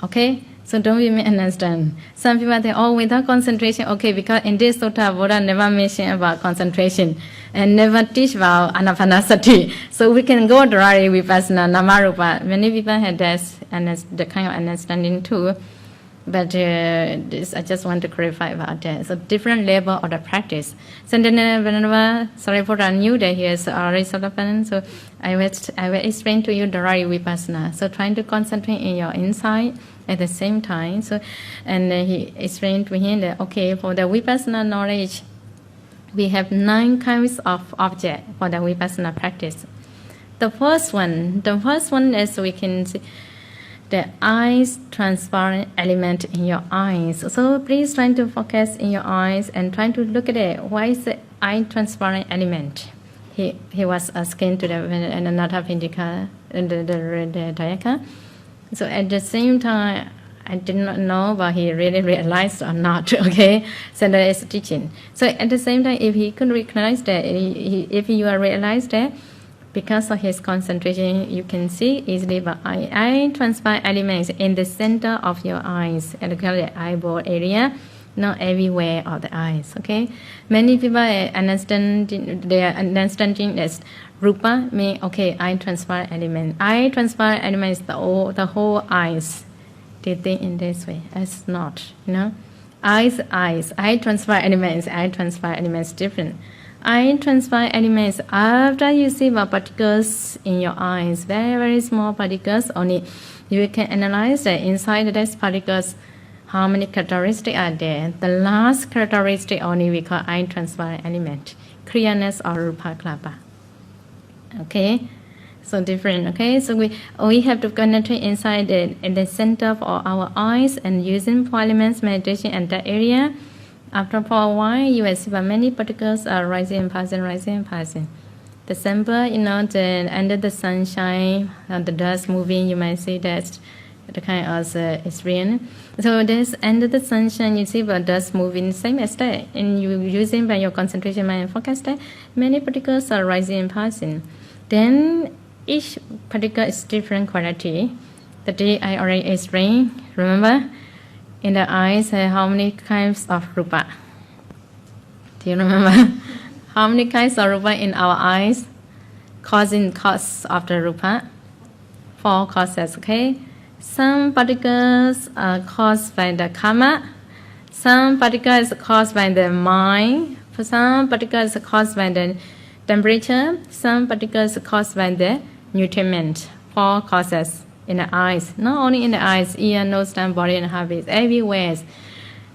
Okay? So don't we understand? Some people think, oh, without concentration, okay, because in this sutta, Buddha never mentioned about concentration and never teach about anapanasati. So we can go Dharari Vipassana, Namarupa. Many people have the kind of understanding too. But this, I just want to clarify about that. So different level of the practice. So then whenever Sariputta knew that he is already Sotapanna, so I will explain to you Dharari Vipassana. So trying to concentrate in your insight at the same time. So and he explained to him that okay, for the Vipassana knowledge, we have 9 kinds of object for the Vipassana practice. The first one is we can see the eyes transparent element in your eyes. So please try to focus in your eyes and try to look at it. Why is the eye transparent element? He was asking to the Anatha Pindika, the Dayaka. So at the same time, I did not know, but he really realized or not. Okay, so that is teaching. So at the same time, if he could recognize that, if you are realized that, because of his concentration, you can see easily, but eye transparent elements in the center of your eyes, and the eyeball area, not everywhere of the eyes. Okay, many people understanding that rupa means okay, eye transparent element. Eye transparent element is the whole eyes. They think in this way. It's not, you know. Eyes. Eye transparent elements different. Eye transparent elements, after you see the particles in your eyes, very, very small particles only, you can analyze that inside these particles, how many characteristics are there. The last characteristic only we call eye transparent element, clearness or rupa klapa. Okay, so different. Okay, so we have to concentrate inside in the center of our eyes and using four elements meditation in that area. After for a while, you will see that many particles are rising and passing. The sample, you know, under the sunshine, the dust moving, you might see that the kind of experience. So this under the sunshine, you see the dust moving, same as that. And you using by your concentration mind and focus that many particles are rising and passing. Then each particle is different quality. The day I already explained, remember? In the eyes, how many kinds of rupa? Do you remember? How many kinds of rupa in our eyes? Cause of the rupa. 4 causes, okay? Some particles are caused by the karma. Some particles are caused by the mind. Some particles are caused by the temperature. Some particles are caused by the nutriment. 4 causes. In the eyes, not only in the eyes, ear, nose, tongue, body, and habits, everywhere.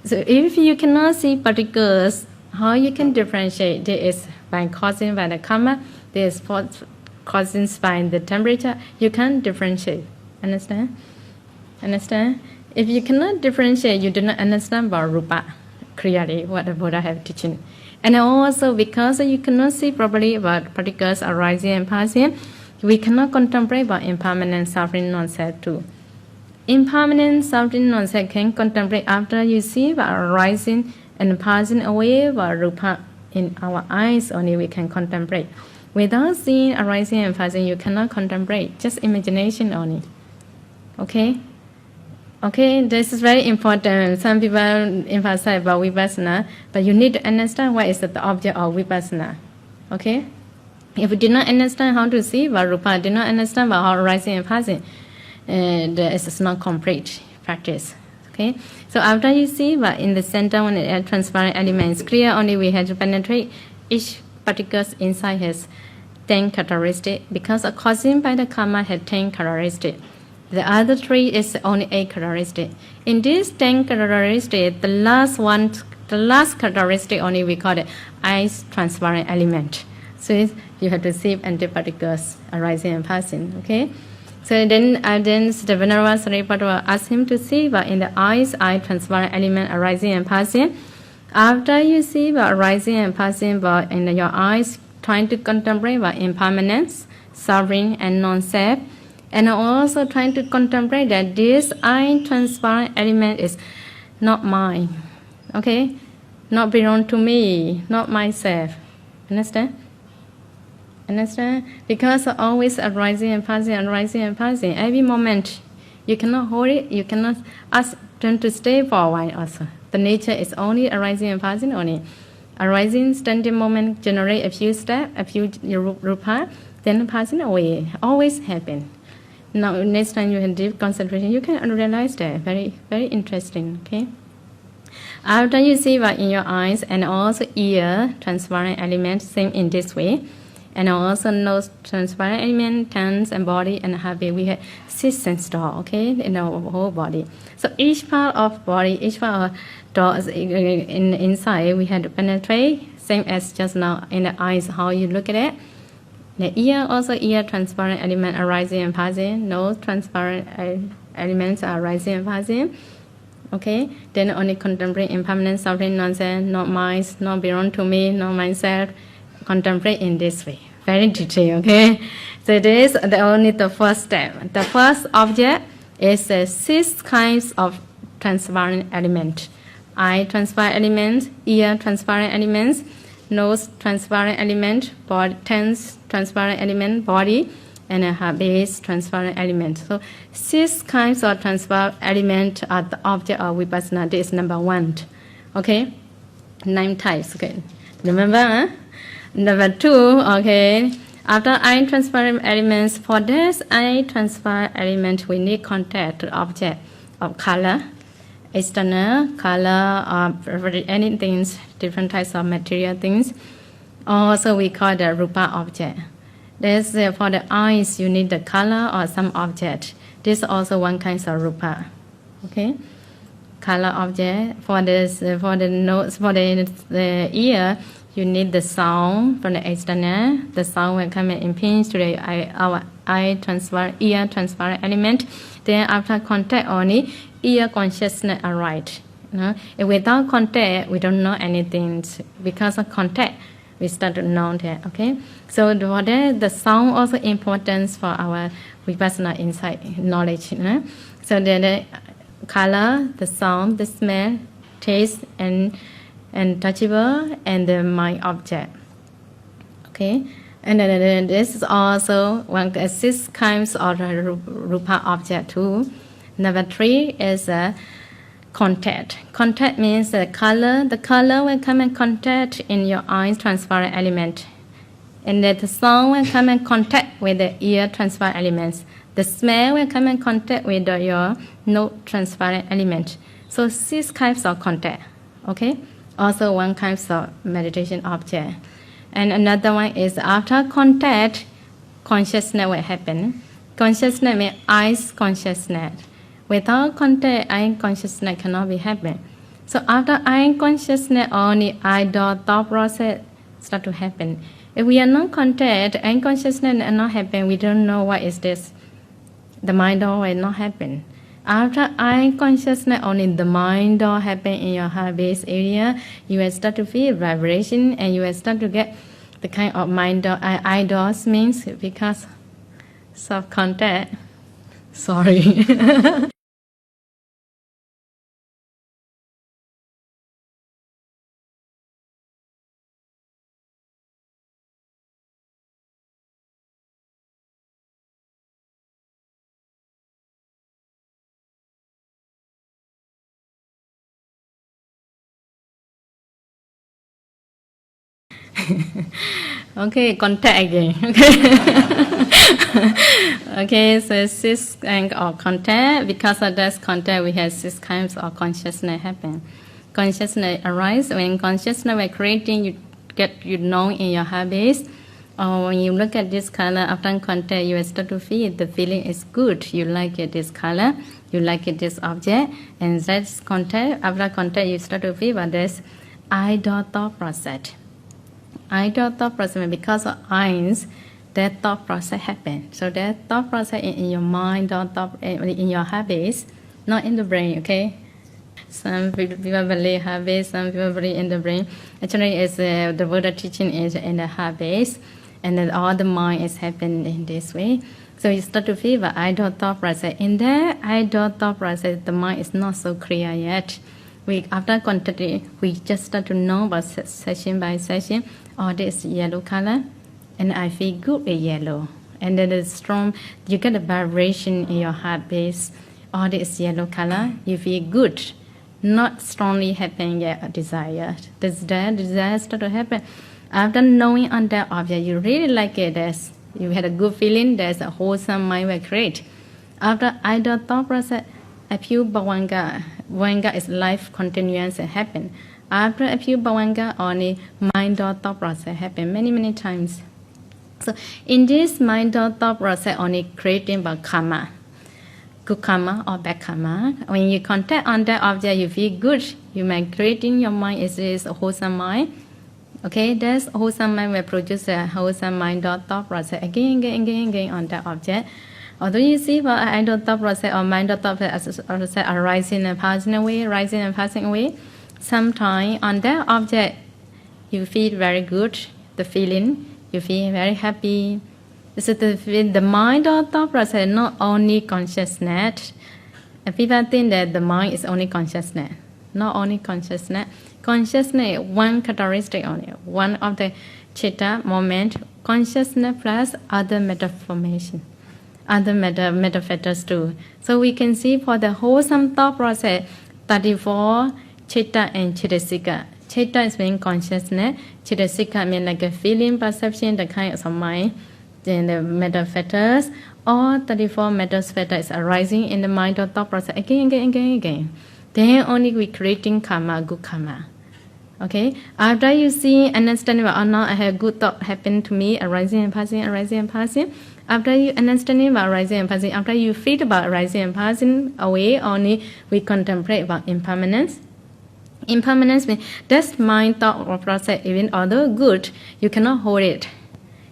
So if you cannot see particles, how you can differentiate? There is by causing by the karma, there is causing by the temperature. You can't differentiate. Understand? If you cannot differentiate, you do not understand about rupa clearly what the Buddha have teaching. And also because you cannot see properly about particles arising and passing, we cannot contemplate about impermanent suffering non-self too. Impermanent suffering non-self can contemplate after you see about arising and passing away about rupa in our eyes only we can contemplate. Without seeing arising and passing, you cannot contemplate, just imagination only. Okay? Okay, this is very important. Some people emphasize about vipassana, but you need to understand what is the object of vipassana. Okay? If you did not understand how to see about rupa, did not understand about how arising and passing, this is not complete practice. Okay, so after you see, but in the center when the transparent element is clear, only we have to penetrate each particle inside has 10 characteristics because causing by the karma has 10 characteristics. The other 3 is only 8 characteristics. In these 10 characteristics, the last characteristic only we call it ice transparent element. So you have to see antiparticles arising and passing. Okay. So then the Venerable Sariputta asked him to see but in the eyes, eye transparent element arising and passing. After you see but arising and passing but in your eyes, trying to contemplate about impermanence, suffering, and non-self, and also trying to contemplate that this eye transparent element is not mine. Okay, not belong to me, not myself. Understand? Understand? Because always arising and passing, arising and passing. Every moment, you cannot hold it. You cannot ask them to stay for a while. Also, the nature is only arising and passing only. Arising, standing moment, generate a few steps, a few rupa, then passing away. Always happen. Now, next time you have deep concentration, you can realize that. Very, very interesting. Okay. After you see what in your eyes and also ear, transparent elements, same in this way. And also nose, transparent element, tongues and body and habit. We have 6 sense door, okay, in our whole body. So each part of body, each part of doors inside, we have to penetrate, same as just now in the eyes, how you look at it. The ear, also ear, transparent element arising and passing. Nose, transparent elements are arising and passing. Okay, then only contemplate impermanent, suffering, nonsense, not mine, not belong to me, not myself. Contemplate in this way, very detailed. Okay, so this is only the first step. The first object is 6 kinds of transparent element: eye transparent element, ear transparent elements, nose transparent element, body, tongues transparent element, body, and a base transparent element. So 6 kinds of transparent element are the object of vipassana. This is number 1. Okay, 9 types. Okay, remember? Huh? Number 2, okay, after eye transparent elements, for this eye transparent element, we need contact to object of color, external color, or anything, different types of material things. Also, we call the rupa object. This for the eyes, you need the color or some object. This is also one kind of rupa. Okay, color object. For this, for the nose, for the ear, you need the sound from the external. The sound will come and impinge to the our eye transparent, ear transparent element. Then after contact only, ear consciousness arise. If without contact, we don't know anything. Because of contact, we start to know that. Okay. So for that, the sound also important for our vipassana insight knowledge. So the color, the sound, the smell, taste, and touchable, and the mind object. Okay, and then this is also 6 kinds of rupa object too. Number 3 is contact. Contact means the color. The color will come in contact in your eyes transparent element, and that the sound will come in contact with the ear transparent elements. The smell will come in contact with your nose transparent element. So 6 kinds of contact. Okay. Also 1 kind of meditation object. And another one is after contact, consciousness will happen. Consciousness means eyes consciousness. Without contact, eye consciousness cannot be happen. So after eye consciousness, only eye thought process start to happen. If we are not contact, eye consciousness will not happen. We don't know what is this. The mind door will not happen. After eye consciousness, only the mind door happen in your heart base area. You will start to feel vibration, and you will start to get the kind of mind door. Eye doors means because of contact. Sorry. Okay, contact again. Okay, so 6 kinds of contact. Because of that contact, we have 6 kinds of consciousness happen. Consciousness arise when consciousness by creating, you know in your habits. Or when you look at this color after contact, you will start to feel the feeling is good. You like it, this color, you like it, this object, and that's contact. After contact, you start to feel but there's eye thought process. Eye thought process, because of eyes, that thought process happen. So that thought process in your mind, thought in your habits, not in the brain. Okay. Some people believe habits, some people believe in the brain. Actually, it's the Buddha teaching is in the habits, and then all the mind is happening in this way. So you start to feel the eye thought process. In that eye thought process, the mind is not so clear yet. After contact, we just start to know about session by session. Oh, this yellow color. and I feel good with yellow. And then it's strong, you get a vibration in your heart base. All this yellow color, you feel good. Not strongly happen yet desire. Desire start to happen. After knowing on that object, you really like it. You had a good feeling. There's a wholesome mind will create. After idle thought process, a few bhavanga. Bhavanga is life continuance happen. After a few bhavanga, only mind or thought process happen many times. So in this mind or thought process, only creating by karma. Good karma or bad karma. When you contact on that object, you feel good. You might create in your mind is a wholesome mind. Okay, that's wholesome mind will produce a wholesome mind or thought process again on that object. Although you see what idle thought process or mind or thought process arising and passing away, sometimes on that object you feel very good. The feeling you feel very happy. So the mind or thought process not only consciousness. And people think that the mind is only consciousness. Not only consciousness. Consciousness one characteristic only. One of the chitta moment. Consciousness plus other meta formation. Other meta factors too. So we can see for the wholesome thought process, 34 chitta and chittasika. Chitta is being consciousness. Chittasika means like a feeling, perception, the kind of mind. Then the meta factors, all 34 meta factors arising in the mind or thought process again. Then only we creating karma, good karma. Okay. After you see, understanding, oh no, I have good thought happen to me, arising and passing. After you understanding about arising and passing, after you feel about arising and passing away, only we contemplate about impermanence. Impermanence means that mind thought or process, even although good, you cannot hold it.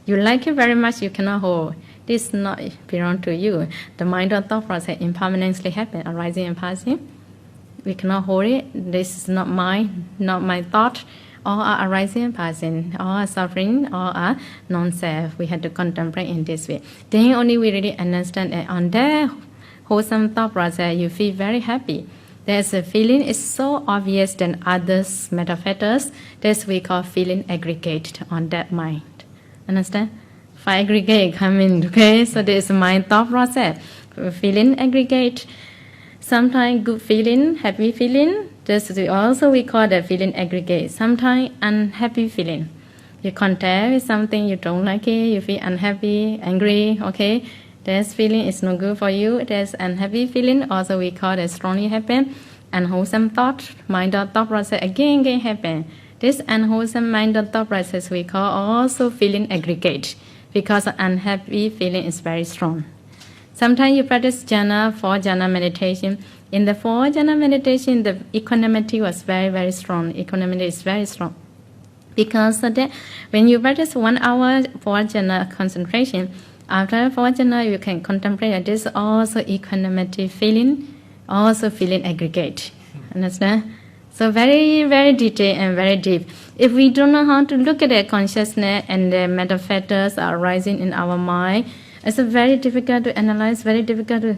You like it very much, you cannot hold. This not belong to you. The mind or thought process impermanently happen, arising and passing. We cannot hold it. This is not mine, not my thought. All are arising and passing. All are suffering. All are non-self. We have to contemplate in this way. Then only we really understand that on that wholesome thought process, you feel very happy. There's a feeling is so obvious than others meta factors. That's we call feeling aggregate on that mind. Understand? Five aggregate come in, okay? So there's mind thought process. Feeling aggregate. Sometimes good feeling, happy feeling. This also we call the feeling aggregate. Sometimes unhappy feeling. You contact with something you don't like it, you feel unhappy, angry, okay? This feeling is no good for you. There's unhappy feeling. Also we call it strongly happen. Unwholesome thought, mind or thought process again happen. This unwholesome mind or thought process we call also feeling aggregate because unhappy feeling is very strong. Sometimes you practice jhana, 4 jhana meditation. In the 4 jhana meditation, the equanimity was very strong. Equanimity is very strong. Because of that, when you practice 1 hour 4 jhana concentration, after 4 jhana you can contemplate this also equanimity feeling, also feeling aggregate. Understand? So very detailed and very deep. If we don't know how to look at the consciousness and the meta factors are arising in our mind, it's very difficult to analyze, very difficult to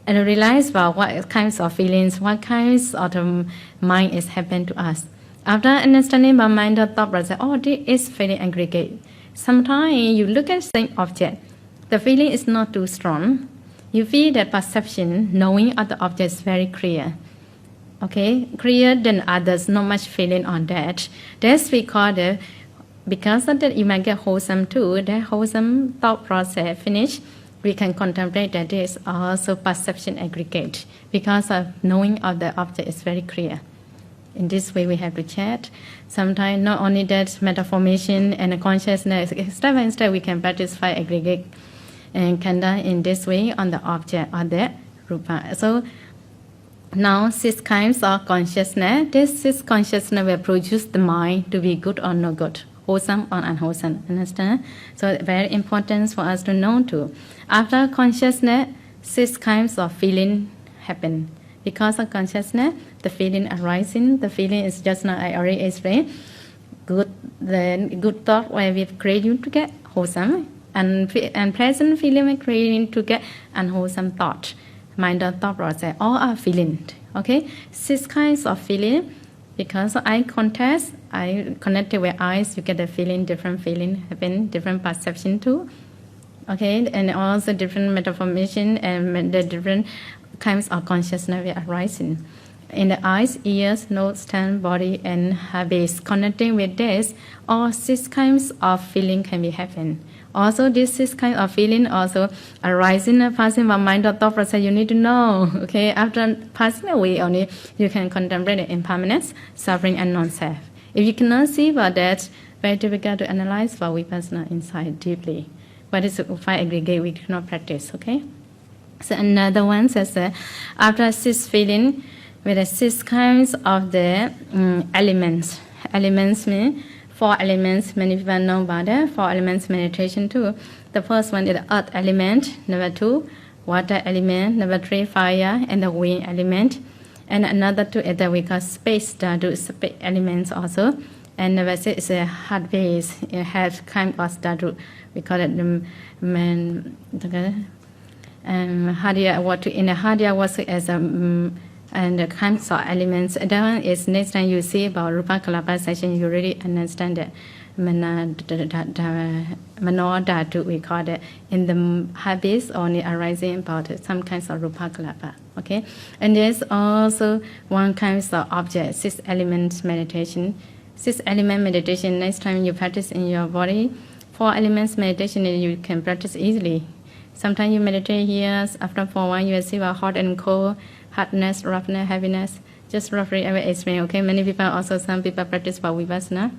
realize about what kinds of feelings, what kinds of the mind is happening to us. After understanding about mind or thought process, oh, this is feeling aggregate. Sometimes you look at the same object, the feeling is not too strong. You feel that perception, knowing of the object is very clear. Okay, clearer than others, not much feeling on that. That's we call the, because of that you might get wholesome too, that wholesome thought process finish, we can contemplate that there is also perception aggregate because of knowing of the object is very clear. In this way we have to chat. Sometimes not only that metaformation and the consciousness, step by step we can practice 5 aggregate and kanda in this way on the object or the rupa. So now 6 kinds of consciousness. This 6 consciousness will produce the mind to be good or no good, wholesome or unwholesome. Understand? So very important for us to know too. After consciousness, 6 kinds of feeling happen. Because of consciousness, the feeling arising, the feeling is just now I already explained. Good, then good thought where we create you to get wholesome, and pleasant feeling we create to get unwholesome thought. Mind or thought process, all are feeling. Okay, 6 kinds of feeling. Because eye contact, eye connected with eyes, you get a feeling, different feeling, happen, different perception too. Okay, and also different metaformation and the different kinds of consciousness will arising. In the eyes, ears, nose, tongue, body, and habits connecting with this, all 6 kinds of feeling can be happen. Also, this 6 kinds of feeling also arising and passing by mind or thought process. You need to know. Okay, after passing away, only you can contemplate the impermanence, suffering, and non-self. If you cannot see about that, very difficult to analyze for vipassana inside deeply. But it's 5 aggregate we cannot practice. Okay. So another one says after 6 feeling. With the 6 kinds of the elements. Elements mean 4 elements, many people know about that. 4 elements meditation too. The first one is the earth element, number 2, water element, number 3, fire, and the wind element. And another 2 is that we call space, dhatu, space elements also. And number 6 is a heart base, it has kind of dhatu. We call it the hardya water. In the hardya water as a and the kinds of elements. That one is next time you see about Rupa Kalapa session, you really understand that Mano Dhatu, we call it, in the habits only arising about some kinds of Rupa Kalapa. Okay? And there's also one kind of object, 6 elements meditation. 6 element meditation, next time you practice in your body, 4 elements meditation you can practice easily. Sometimes you meditate here, after for a while you will see about hot and cold, hardness, roughness, heaviness. Just roughly I will explain, okay? Many people also, some people practice for vipassana.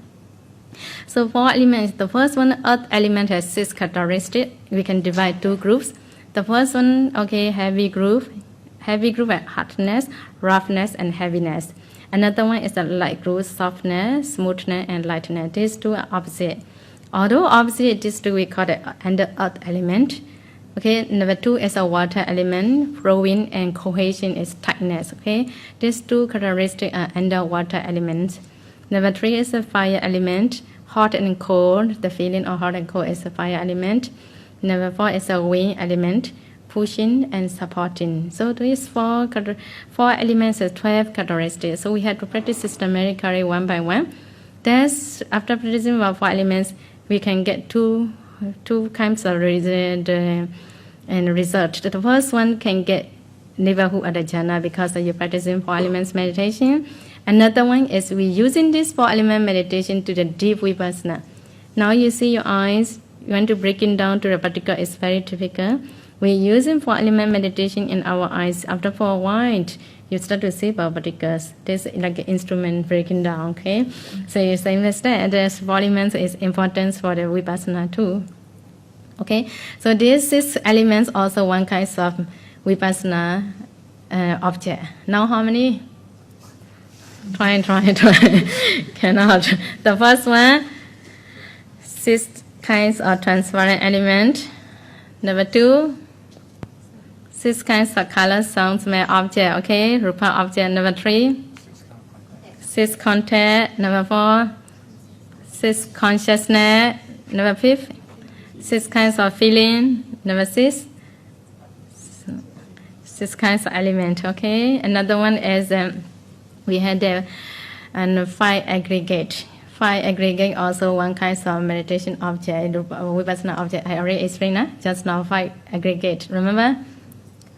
So 4 elements. The first one, earth element has 6 characteristics. We can divide 2 groups. The first one, okay, heavy group. Heavy group at hardness, roughness, and heaviness. Another one is the light group, softness, smoothness, and lightness. These 2 are opposite. Although opposite, these 2 we call it under earth element. Okay, number 2 is a water element, flowing, and cohesion is tightness. Okay, these 2 characteristics are under water elements. Number 3 is a fire element, hot and cold. The feeling of hot and cold is a fire element. Number 4 is a wind element, pushing and supporting. So these 4 elements are 12 characteristics. So we have to practice systematically one by one. That's after practicing about 4 elements, we can get two kinds of result. The first one can get neighborhood at the jhana because you're practicing 4 elements meditation. Another one is we using this 4 element meditation to the deep vipassana. Now you see your eyes, you want to break it down to the particle, it's very difficult. We're using 4 element meditation in our eyes. After for a while, you start to see about particles. This is like an instrument breaking down, okay? So you say understand that 4 elements is important for the vipassana too. Okay, so these 6 elements also one kind of vipassana object. Now how many? Try. Cannot. The first one, 6 kinds of transparent element. Number 2, 6 kinds of color, sound, smell object. Okay, rupa object. Number 3, 6 contact. Number 4, 6 consciousness. Number 5, 6 kinds of feeling. Number 6 kinds of element. Okay. Another one is we had the 5 aggregate. 5 aggregate also one kind of meditation object, vipassana object. I already explained just now. 5 aggregate. Remember,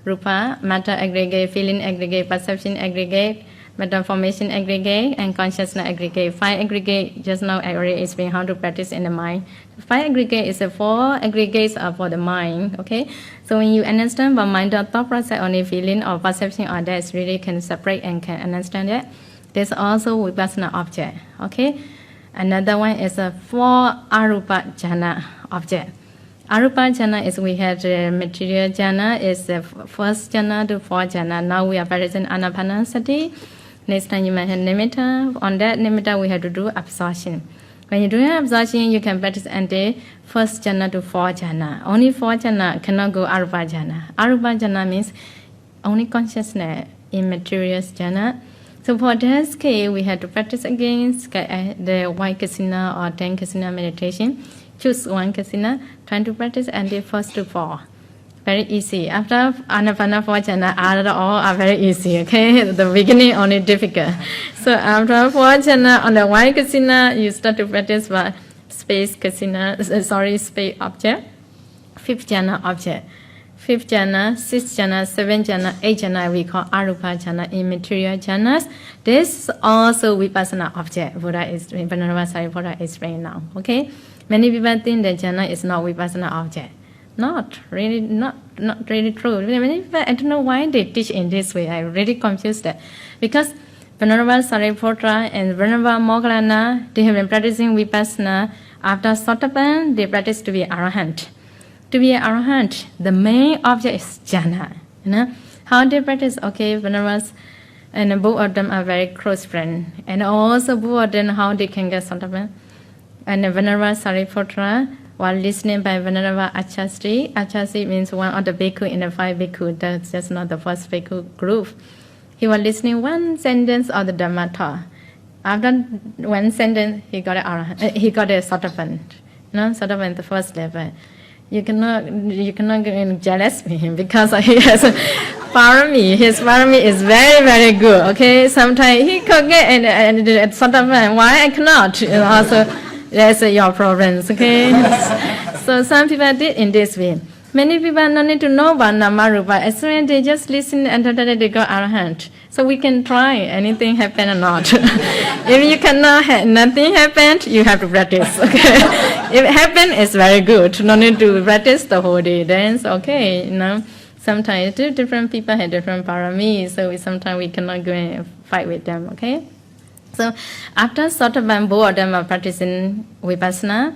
rupa, matter aggregate, feeling aggregate, perception aggregate, matter formation aggregate, and consciousness aggregate. 5 aggregate. Just now I already explained how to practice in the mind. 5 aggregate is 4 aggregates are for the mind. Okay, so when you understand about mind or thought process, only feeling or perception or that really can separate and can understand it. There's also vipassana object. Okay, another one is a 4 arupa jhana object. Arupa jhana is we had material jhana is the first jhana to 4 jhana. Now we are practicing anapanasati. Next time you might have nimitta. On that nimitta we have to do absorption. When you're doing absorption, you can practice until first jhana to 4 jhana. Only 4 jhana cannot go arupa jhana. Arupa jhana means only consciousness in material jhana. So for this case, we have to practice against the white kasina or 10 kasina meditation. Choose one kasina, trying to practice until first to 4. very easy. After Anapana 4 jhana, all are very easy, okay? The beginning only difficult. So after 4 jhana, on the white kasina, you start to practice space kasina, space object, 5th jhana object. 5th jhana, 6th jhana, 7th jhana, 8th jhana, we call arupa jhana, immaterial jhanas. This is also vipassana object. Buddha is Venerable Sariputta is explaining now. Okay? Many people think that jhana is not vipassana object. Not really true. Many people, I don't know why they teach in this way. I'm really confused that. Because Venerable Sariputta and Venerable Moggallana, they have been practicing vipassana. After Sotapan, they practice to be arahant. To be an arahant, the main object is jhana. You know how they practice. Okay, Venerable and both of them are very close friends, and also both of them how they can get Sotapan. And Venerable Sariputta, while listening by Venerable Achasti, Achasti means one of the bhikkhu in the 5 bhikkhu. That's just not the first bhikkhu group. He was listening one sentence of the Dhamma talk. After one sentence, he got he got a Sotapan. Sotapan the first level. You cannot jealous him because he has parami. His parami is very, very good. Okay, sometimes he could get and sometimes why I cannot. Also, that's your problems. Okay, so some people did in this way. Many people don't need to know about Namarupa. As soon as they just listen and they go arahant. So we can try anything happen or not. If you cannot nothing happened, you have to practice. Okay. If it happen, it's very good. No need to practice the whole day. Then it's okay. Sometimes different people have different paramis, so sometimes we cannot go and fight with them. Okay. So after Sotapan, both of them are practicing vipassana.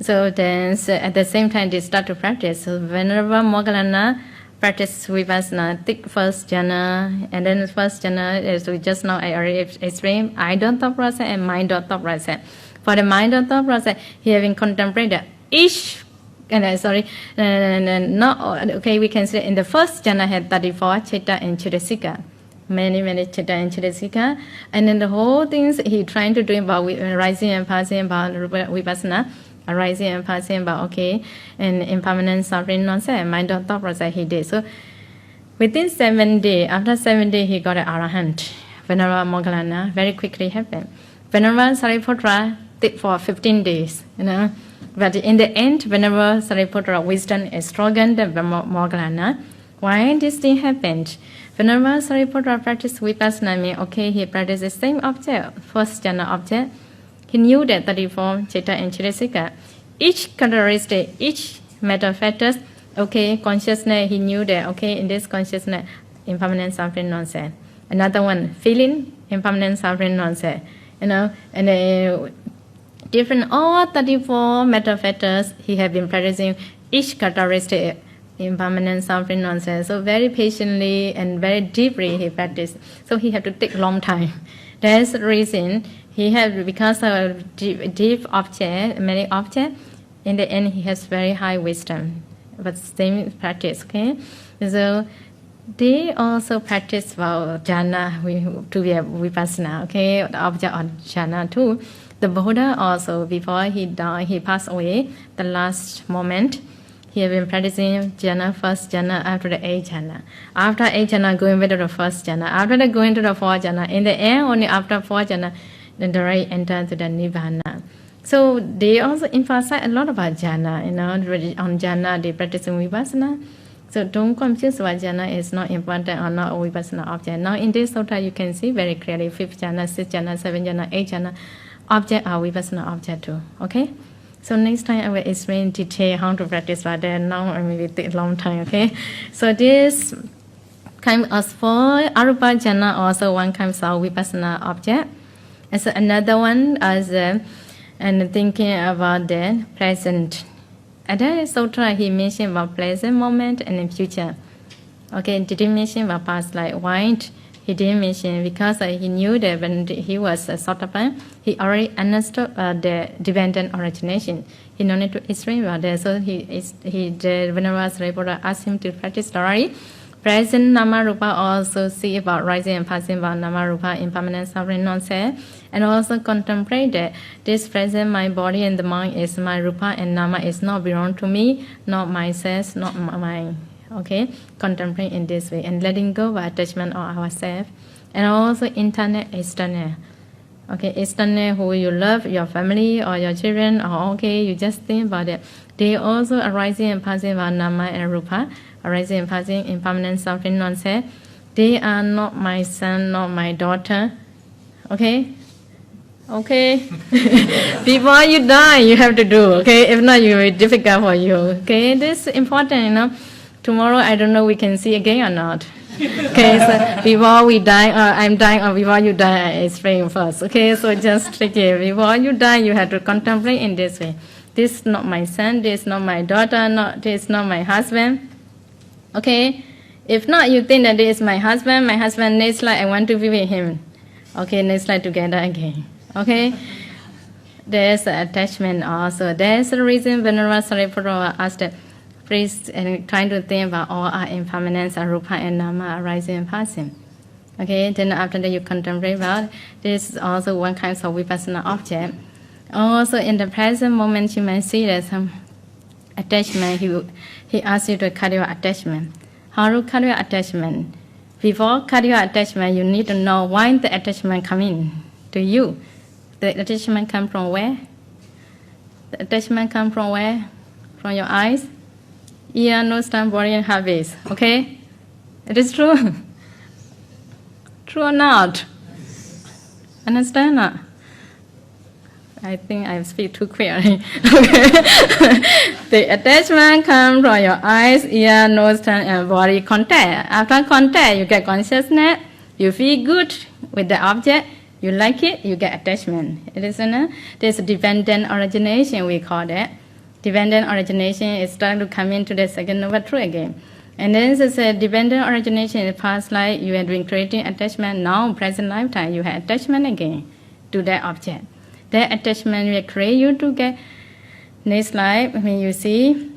So then at the same time they start to practice. So Venerable Moggallana practice vipassana, take first jhana, and then first jhana is just now I already explained eye-dot thought process and mind-dot thought process. For the mind-dot thought process, he having contemplated each. We can say in the first jhana had 34 chitta and chittasika. Many chitta and chittasika. And then the whole things he trying to do about rising and passing about vipassana, arising and passing about okay, and impermanent suffering nonsense, mind of thought process he did. So within 7 days, after 7 days he got an arahant. Venerable Moggallana very quickly happened. Venerable Sariputta did for 15 days, But in the end, Venerable Sariputta wisdom is stronger than Moggallana. Why this thing happened? Venerable Sariputta practiced vipassana means okay, he practiced the same object, first jhana object. He knew that 34 chitta and chittasika, each characteristic, each matter factors, okay, consciousness, he knew that, okay, in this consciousness, impermanent suffering nonsense. Another one, feeling, impermanent suffering nonsense. And different, all 34 matter factors, he had been practicing each characteristic, impermanent suffering nonsense. So very patiently and very deeply he practiced. So he had to take long time. That's the reason he had, because of deep object, many objects, in the end he has very high wisdom, but same practice, okay? So they also practice about jhana to be a vipassana, okay? The object of jhana too. The Buddha also, before he died, he passed away, the last moment, he had been practicing jhana, first jhana, after the 8th jhana. After 8th jhana, going back to the first jhana. After that, going to the 4th jhana. In the end, only after 4th jhana, then the right enter to the nibbana. So they also emphasize a lot about jhana. On jhana, they practice vipassana. So don't confuse why jhana is not important or not a vipassana object. Now in this sutta, you can see very clearly 5th jhana, 6th jhana, 7th jhana, 8th jhana, object are vipassana object too. Okay? So next time I will explain in detail how to practice, but then now I will take a long time, okay? So this kind of for arupa jhana also one kind of vipassana object. And so another one is and thinking about the present. At that sutra he mentioned about present moment and in future. Okay, didn't mention about past life. Why he didn't mention? Because he knew that when he was a Sotapan, he already understood the dependent origination. He no need to explain about that. So the Venerable Sariputta asked him to practice thoroughly. Present Namarupa also see about rising and passing about Namarupa, impermanent suffering nonsense, and also contemplate that this present my body and the mind is my Rupa and Nama is not belong to me, not myself, not mine. Okay, contemplate in this way and letting go of attachment of ourselves, and also internal, external. Okay, external who you love, your family or your children, or okay, you just think about it. They also arising and passing by nama and rupa, arising and passing impermanent suffering non-self. They are not my son, not my daughter. Okay? Okay? Before you die, you have to do, okay? If not, it will be difficult for you. Okay? This is important, you know. Tomorrow, I don't know we can see again or not. Okay, so before we die, or I'm dying, or before you die, I explain first. Okay, so just take it. Before you die, you have to contemplate in this way. This is not my son, this is not my daughter, this is not my husband. Okay? If not, you think that this is my husband next life, I want to be with him. Okay, next life together again. Okay? There's attachment also. There's a reason Venerable Sariputta asked that please trying to think about all our impermanence, rupa and nama arising and passing. Okay, then after that you contemplate about this is also one kind of vipassana object. Also in the present moment you may see that some attachment, he asks you to cut your attachment. How to cut your attachment? Before cut your attachment, you need to know why the attachment come in to you. The attachment come from where? The attachment come from where? From your eyes? Ear, nose, tongue, body, and habits. Okay? It is true. True or not? Understand or not? I think I speak too clearly. Okay. The attachment comes from your eyes, ear, nose, tongue, and body contact. After contact, you get consciousness. You feel good with the object. You like it, you get attachment. It is there's dependent origination, we call that. Dependent origination is starting to come into the second noble truth again. And then this is dependent origination in the past life, you have been creating attachment. Now, present lifetime, you have attachment again to that object. That attachment will create you to get next life, when you see,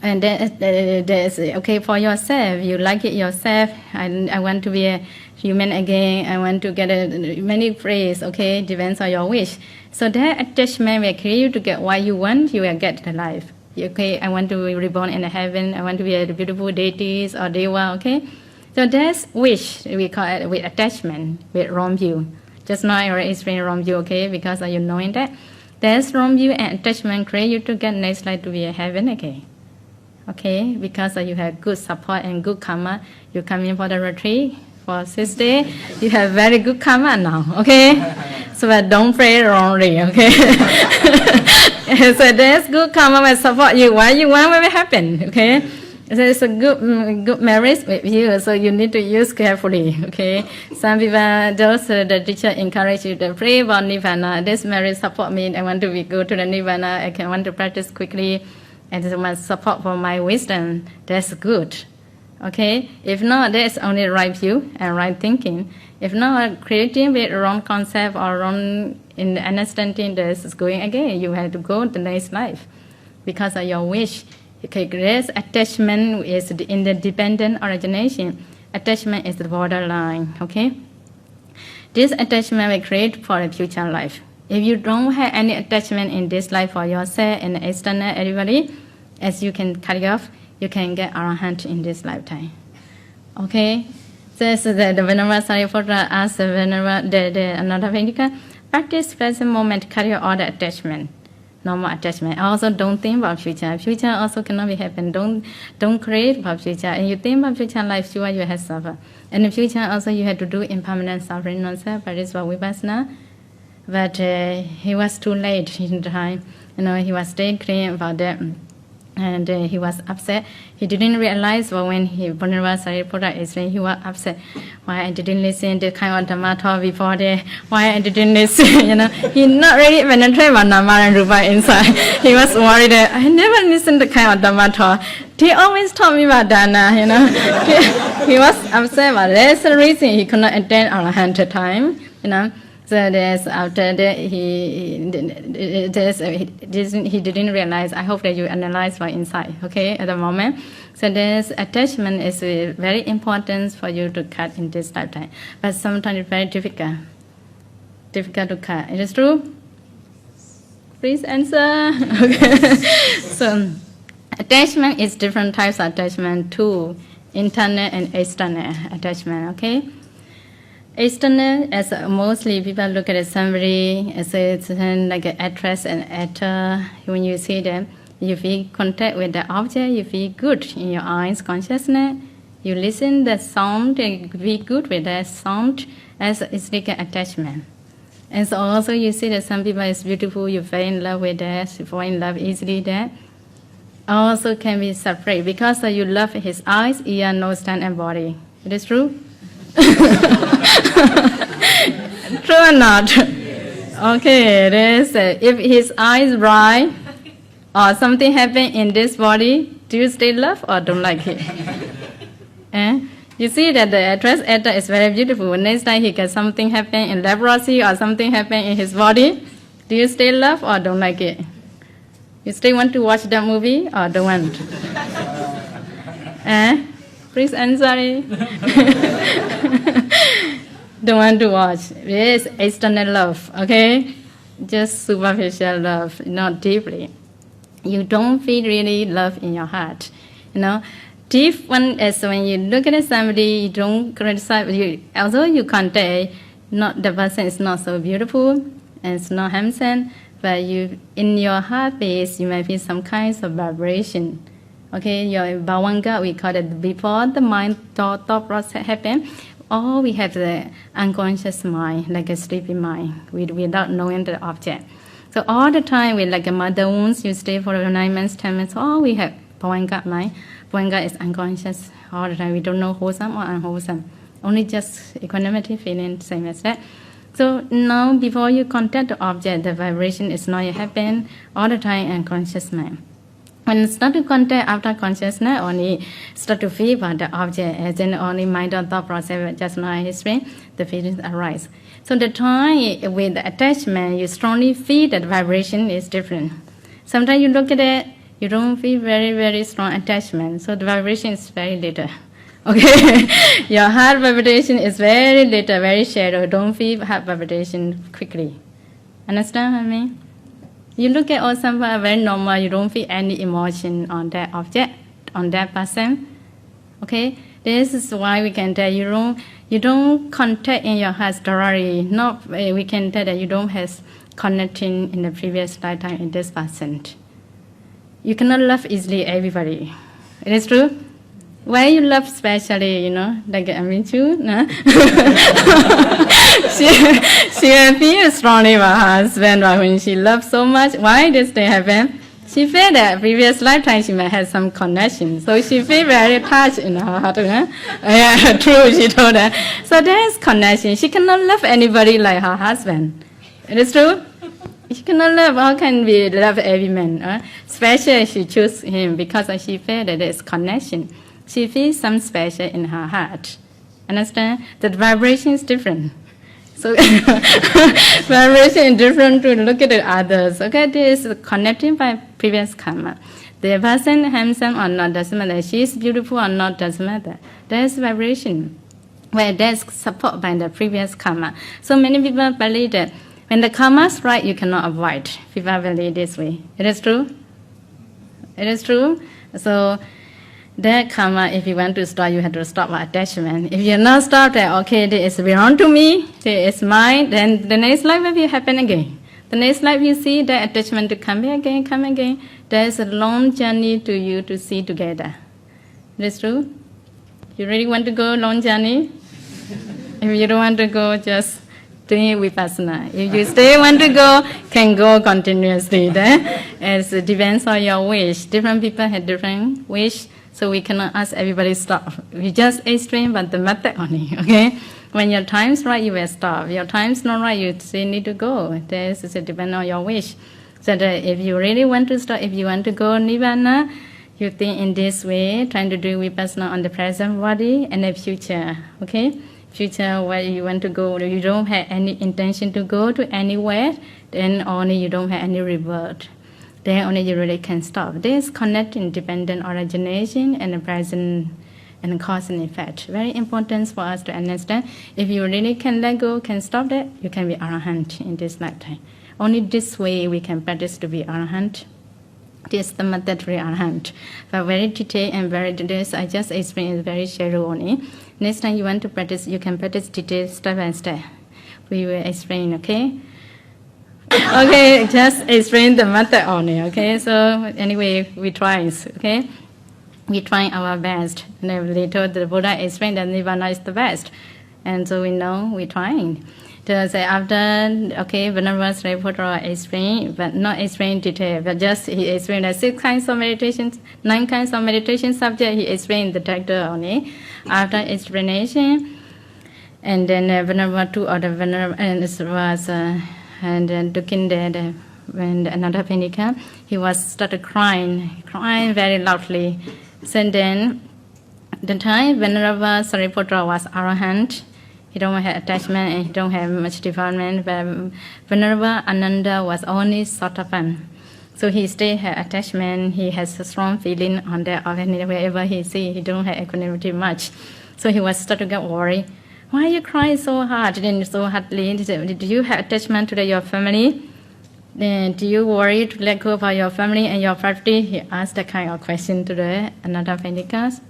and there's okay for yourself, you like it yourself, I want to be a human again, I want to get many praise, okay, depends on your wish. So that attachment will create you to get what you want, you will get the life. Okay, I want to be reborn in the heaven, I want to be a beautiful deities or deva, okay? So that's wish, we call it with attachment, with wrong view. Just now I already explained wrong view, okay, because of you knowing that. That's wrong view and attachment create you to get next life to be a heaven again. Okay, because you have good support and good karma, you come in for the retreat for 6 days, you have very good karma now, okay? So but don't pray wrongly, okay? So there's good karma will support you. What you want will happen, okay? So it's a good marriage with you, so you need to use carefully, okay? Some people, the teacher encourage you to pray about Nibbana. This marriage support me, I want to be good to the Nibbana, I want to practice quickly, and so much support for my wisdom. That's good, okay? If not, that's only right view and right thinking. If not, creating with wrong concept or wrong in understanding, this is going again. You have to go the next life because of your wish. Okay, this attachment is in the dependent origination. Attachment is the borderline, okay? This attachment will create for a future life. If you don't have any attachment in this life for yourself and external everybody, as you can cut it off, you can get arahant in this lifetime. Okay? So the Venerable Sariputta asked the Venerable, another Vedika, practice present moment, cut off all the attachment. No more attachment. Also, don't think about future. Future also cannot be happen. Don't create about future. And you think about future life, sure you have suffer. And in future also you have to do impermanent suffering non-self. But this was vipassana. But he was too late in time. You know, he was thinking about that. And he was upset. He didn't realize when Venerable Sariputta explained, he was upset. Why I didn't listen to kind of Dhamma talk before there? Why I didn't listen? You know, he not really penetrate about Nama and Rupa inside. He was worried that I never listened to kind of Dhamma talk. They always taught me about Dana. You know, he was upset. But that's the reason he could not attend Arahant time. You know. So there's after that he didn't realize. I hope that you analyze for inside, okay, at the moment. So this attachment is very important for you to cut in this lifetime. But sometimes it's very difficult to cut. It is true? Please answer. Okay. So Attachment is different types of attachment too, internal and external attachment, okay? External, as mostly people look at somebody as it's like an actress and actor. When you see them, you feel contact with the object, you feel good in your eyes, consciousness. You listen the sound, you feel good with that sound as it's like an attachment. And so also you see that some people is beautiful, you fall in love with that, you fall in love easily that. Also can be separate because you love his eyes, ear, nose, tongue, and body. It is true? True or not? Okay, this, if his eyes bright or something happen in this body, do you still love or don't like it? You see that the actor is very beautiful. Next time he gets something happen in leprosy or something happen in his body, do you still love or don't like it? You still want to watch that movie or don't want? Please answer. Don't want to watch. Yes, external love, okay? Just superficial love, not deeply. You don't feel really love in your heart, you know. Deep one is when you look at somebody, you don't criticize. Although you contact, not the person is not so beautiful and it's not handsome, but you in your heart base you might feel some kinds of vibration. Okay, your bhavanga, we call it before the mind thought process happen. Or we have the unconscious mind, like a sleepy mind, without knowing the object. So all the time, with like a mother wounds, you stay for 9 months, 10 months. Oh, we have bhavanga mind. Bhavanga is unconscious all the time. We don't know wholesome or unwholesome. Only just equanimity, feeling, same as that. So now, before you contact the object, the vibration is not yet happen all the time, unconscious mind. When you start to contact after consciousness, only start to feel about the object, as in only mind or thought process, just now in history, the feelings arise. So the time with the attachment, you strongly feel that vibration is different. Sometimes you look at it, you don't feel very, very strong attachment, so the vibration is very little. Okay, your heart vibration is very little, very shallow. Don't feel heart vibration quickly. Understand what I mean? You look at all some very normal, you don't feel any emotion on that object, on that person. Okay? This is why we can tell you don't contact in your heart thoroughly. Not we can tell that you don't have connecting in the previous lifetime in this person. You cannot love easily everybody. It is true? Why you love specially, you know, like Aminchu, no? she feels strongly about her husband when she loves so much. Why this thing happen? She felt that previous lifetime she might have some connection, so she feel very touched in her heart. Huh? Yeah, true, she told her. So there is connection. She cannot love anybody like her husband. It is true? She cannot love, how can we love every man? Especially she chose him because she felt that there is connection. She feels some special in her heart. Understand? The vibration is different. So vibration is different to look at the others. Okay, this is connecting by previous karma. The person handsome or not doesn't matter. She is beautiful or not doesn't matter. There is vibration where there is support by the previous karma. So many people believe that when the karma is right, you cannot avoid. People believe this way. It is true? It is true? So that karma, if you want to stop, you have to stop attachment. If you not stop that, okay, this belong to me, this is mine, then the next life will happen again. The next life you see that attachment to come again. There is a long journey to you to see together. That's true? You really want to go long journey? If you don't want to go, just doing vipassana. If you still want to go, can go continuously. It depends on your wish. Different people have different wish. So we cannot ask everybody to stop. We just explain but the method only, okay? When your time's right, you will stop. Your time's not right, you still need to go. This is depend on your wish. So that if you really want to stop, if you want to go nirvana, you think in this way, trying to do vipassana on the present body and the future, okay? Future where you want to go, you don't have any intention to go to anywhere, then only you don't have any reward. Then only you really can stop. This connecting dependent origination and the present and cause and effect. Very important for us to understand. If you really can let go, can stop that, you can be arahant in this lifetime. Only this way we can practice to be arahant. This is the method for Arahant. But very detailed and very detailed, I just explain it very shallow only. Next time you want to practice, you can practice details step by step. We will explain, okay? Okay, just explain the method only, okay? So anyway, we try, okay? We try our best. And then later the Buddha explained that Nirvana is the best. And so we know we're trying. So say after, okay, Venerable Sariputta explained, but not explain detail, but just he explained the 6 kinds of meditations, 9 kinds of meditation subject, he explained the title only. After explanation, and then Venerable Thu or the Venerable, and it was, and then looking there, when another Pendika, he was started crying very loudly. So then, the time Venerable Sariputta was Arahant, he don't have attachment and he don't have much development, but Venerable Ananda was only Sotapan. So he still has attachment, he has a strong feeling on that, wherever he see, he don't have equanimity much. So he was starting to get worried. Why you crying so hard? Then so hardly? Did you have attachment to your family? Then do you worry to let go of your family and your property? He asked that kind of question to the another Vendikas.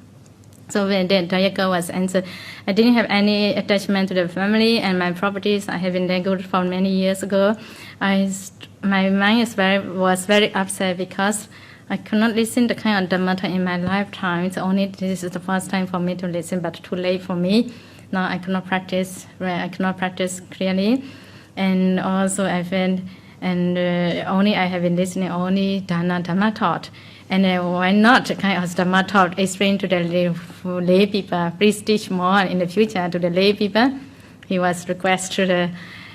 So when the Dayaka was answered, I didn't have any attachment to the family and my properties. I have been let go for many years ago. My mind was very upset because I could not listen to the kind of Dhammata in my lifetime. So only this is the first time for me to listen, but too late for me. Now I cannot practice. I cannot practice clearly, and also I felt, and only I have been listening only Dhamma taught. And why not kind of Dhamma taught explain to the lay people? Please teach more in the future to the lay people. He was requested to the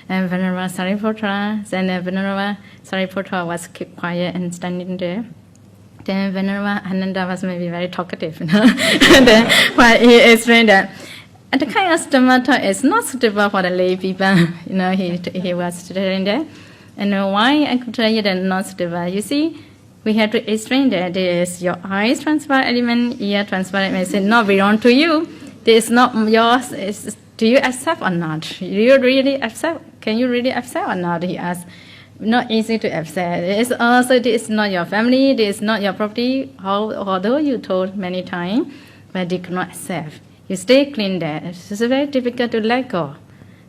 Venerable Sariputta. Then Venerable Sariputta was kept quiet and standing there. Then Venerable Ananda was maybe very talkative, you know. Then why he explained that. And the kind of Dhammata is not suitable for the lay people. You know, he was telling there. And why I could tell you that not suitable? You see, we have to explain that there is your eyes transparent element, ear transparent element, not belong to you. This is not yours. Do you accept or not? Do you really accept? Can you really accept or not? He asked. Not easy to accept. It's also this is not your family. This is not your property. Although you told many times, but they cannot accept. You stay clean there. It's very difficult to let go.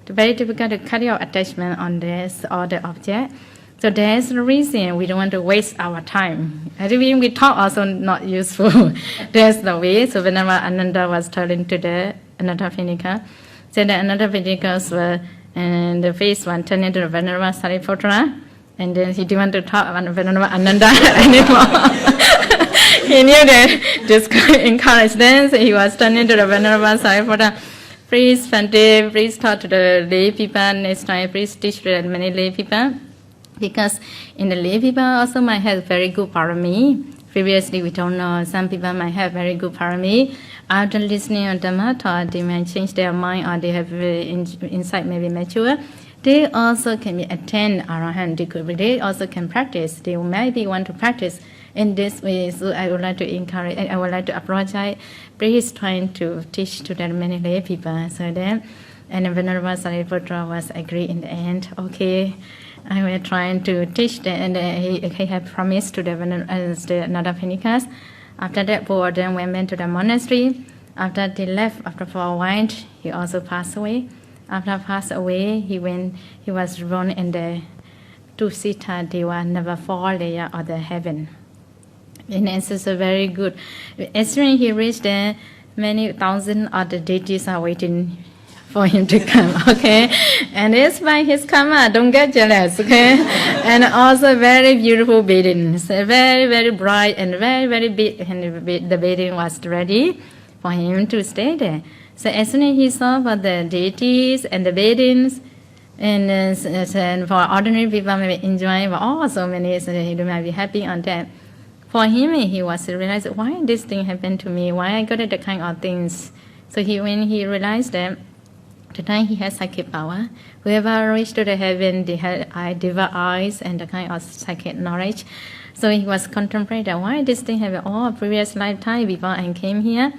It's very difficult to cut your attachment on this or the object. So that's the reason we don't want to waste our time. I think we talk also not useful. That's the way. So whenever Ananda was telling to the another Phenika, so the another Phenicas were, and the face one turning to the Venerable Sariputta, and then he didn't want to talk about Venerable Ananda anymore. He knew that this could encourage them, so he was turning to the Venerable Sariputta. Please, Bhante, please talk to the lay people next time. Please teach the many lay people. Because in the lay people also might have very good parami. Previously we don't know, some people might have very good parami. After listening to Dhammata, they might change their mind or they have insight maybe mature. They also can be attend Arahant. They also can practice. They maybe want to practice in this way. So I would like to encourage, I would like to apologize. Please trying to teach to the many lay people. So then, and the Venerable Sariputta was agree in the end. Okay, I was trying to teach them, and he had promised to the another Phenikas. After that, both of them went to the monastery. After they left, after for a while, he also passed away. After passed away, he was born in the Tusita Deva, number 4 layer of the heaven. And it's a very good. As soon as he reached there, many thousand other deities are waiting for him to come, okay? And it's by his karma, don't get jealous, okay? And also very beautiful beddings, very, very bright and very, very big, and the bedding was ready for him to stay there. So as soon as he saw for the deities and the beddings, and for ordinary people maybe enjoy, but also many, so he might be happy on that. For him, he was realized, why this thing happened to me? Why I got the kind of things? So when he realized that, the time he has psychic power, whoever reached to the heaven, they had diva eyes and the kind of psychic knowledge. So he was contemplating, why this thing happened? Oh, previous lifetime before I came here,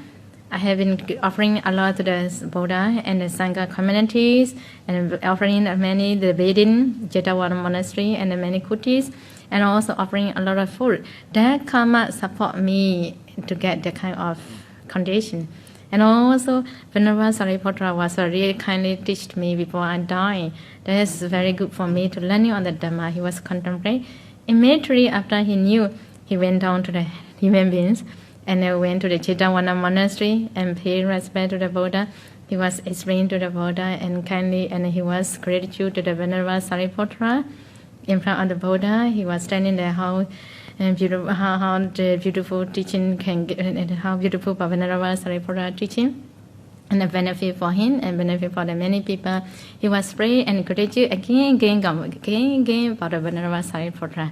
I have been offering a lot to the Buddha and the Sangha communities, and offering many the Vedin, Jetawara monastery, and the many kutis. and also offering a lot of food. That karma support me to get that kind of condition. And also, Venerable Sariputra was really kindly teach me before I die. That is very good for me to learning on the Dhamma. He was contemplating. Immediately after he knew, he went down to the human beings and went to the Chetawana monastery and paid respect to the Buddha. He was explaining to the Buddha and kindly, and he was gratitude to the Venerable Sariputra. In front of the Buddha, he was standing there how beautiful, how the beautiful teaching can get, and how beautiful Venerable Sariputra teaching, and the benefit for him and benefit for the many people. He was free and gratitude again for the Venerable Sariputra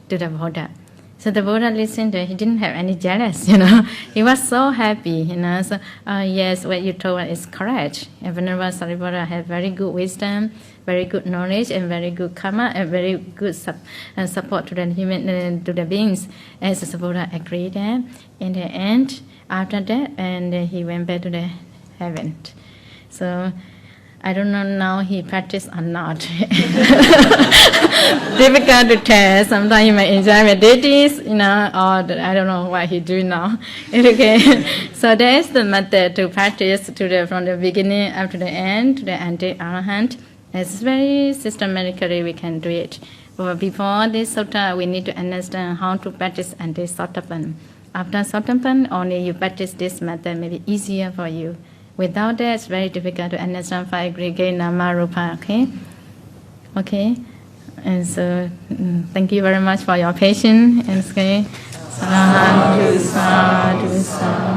to the Buddha. So the Buddha listened to it. He didn't have any jealous, He was so happy, So, yes, what you told is correct. And Venerable Sariputra had very good wisdom, very good knowledge, and very good karma, and very good support to the human, to the beings. As the Buddha agreed that. In the end, after that, and he went back to the heaven. So, I don't know now he practiced or not. Difficult to tell. Sometimes he may enjoy meditations, or I don't know what he do now. Okay. So that is the method to practice from the beginning up to the end, to the anti-arahant. It's very systematically we can do it. But before this sutta, we need to understand how to practice anti-sotapan. After sotapan, only you practice this method, maybe easier for you. Without that, it's very difficult to understand five aggregate nama rupa. Okay. And so, thank you very much for your patience. And say, sadhu, sadhu, sadhu.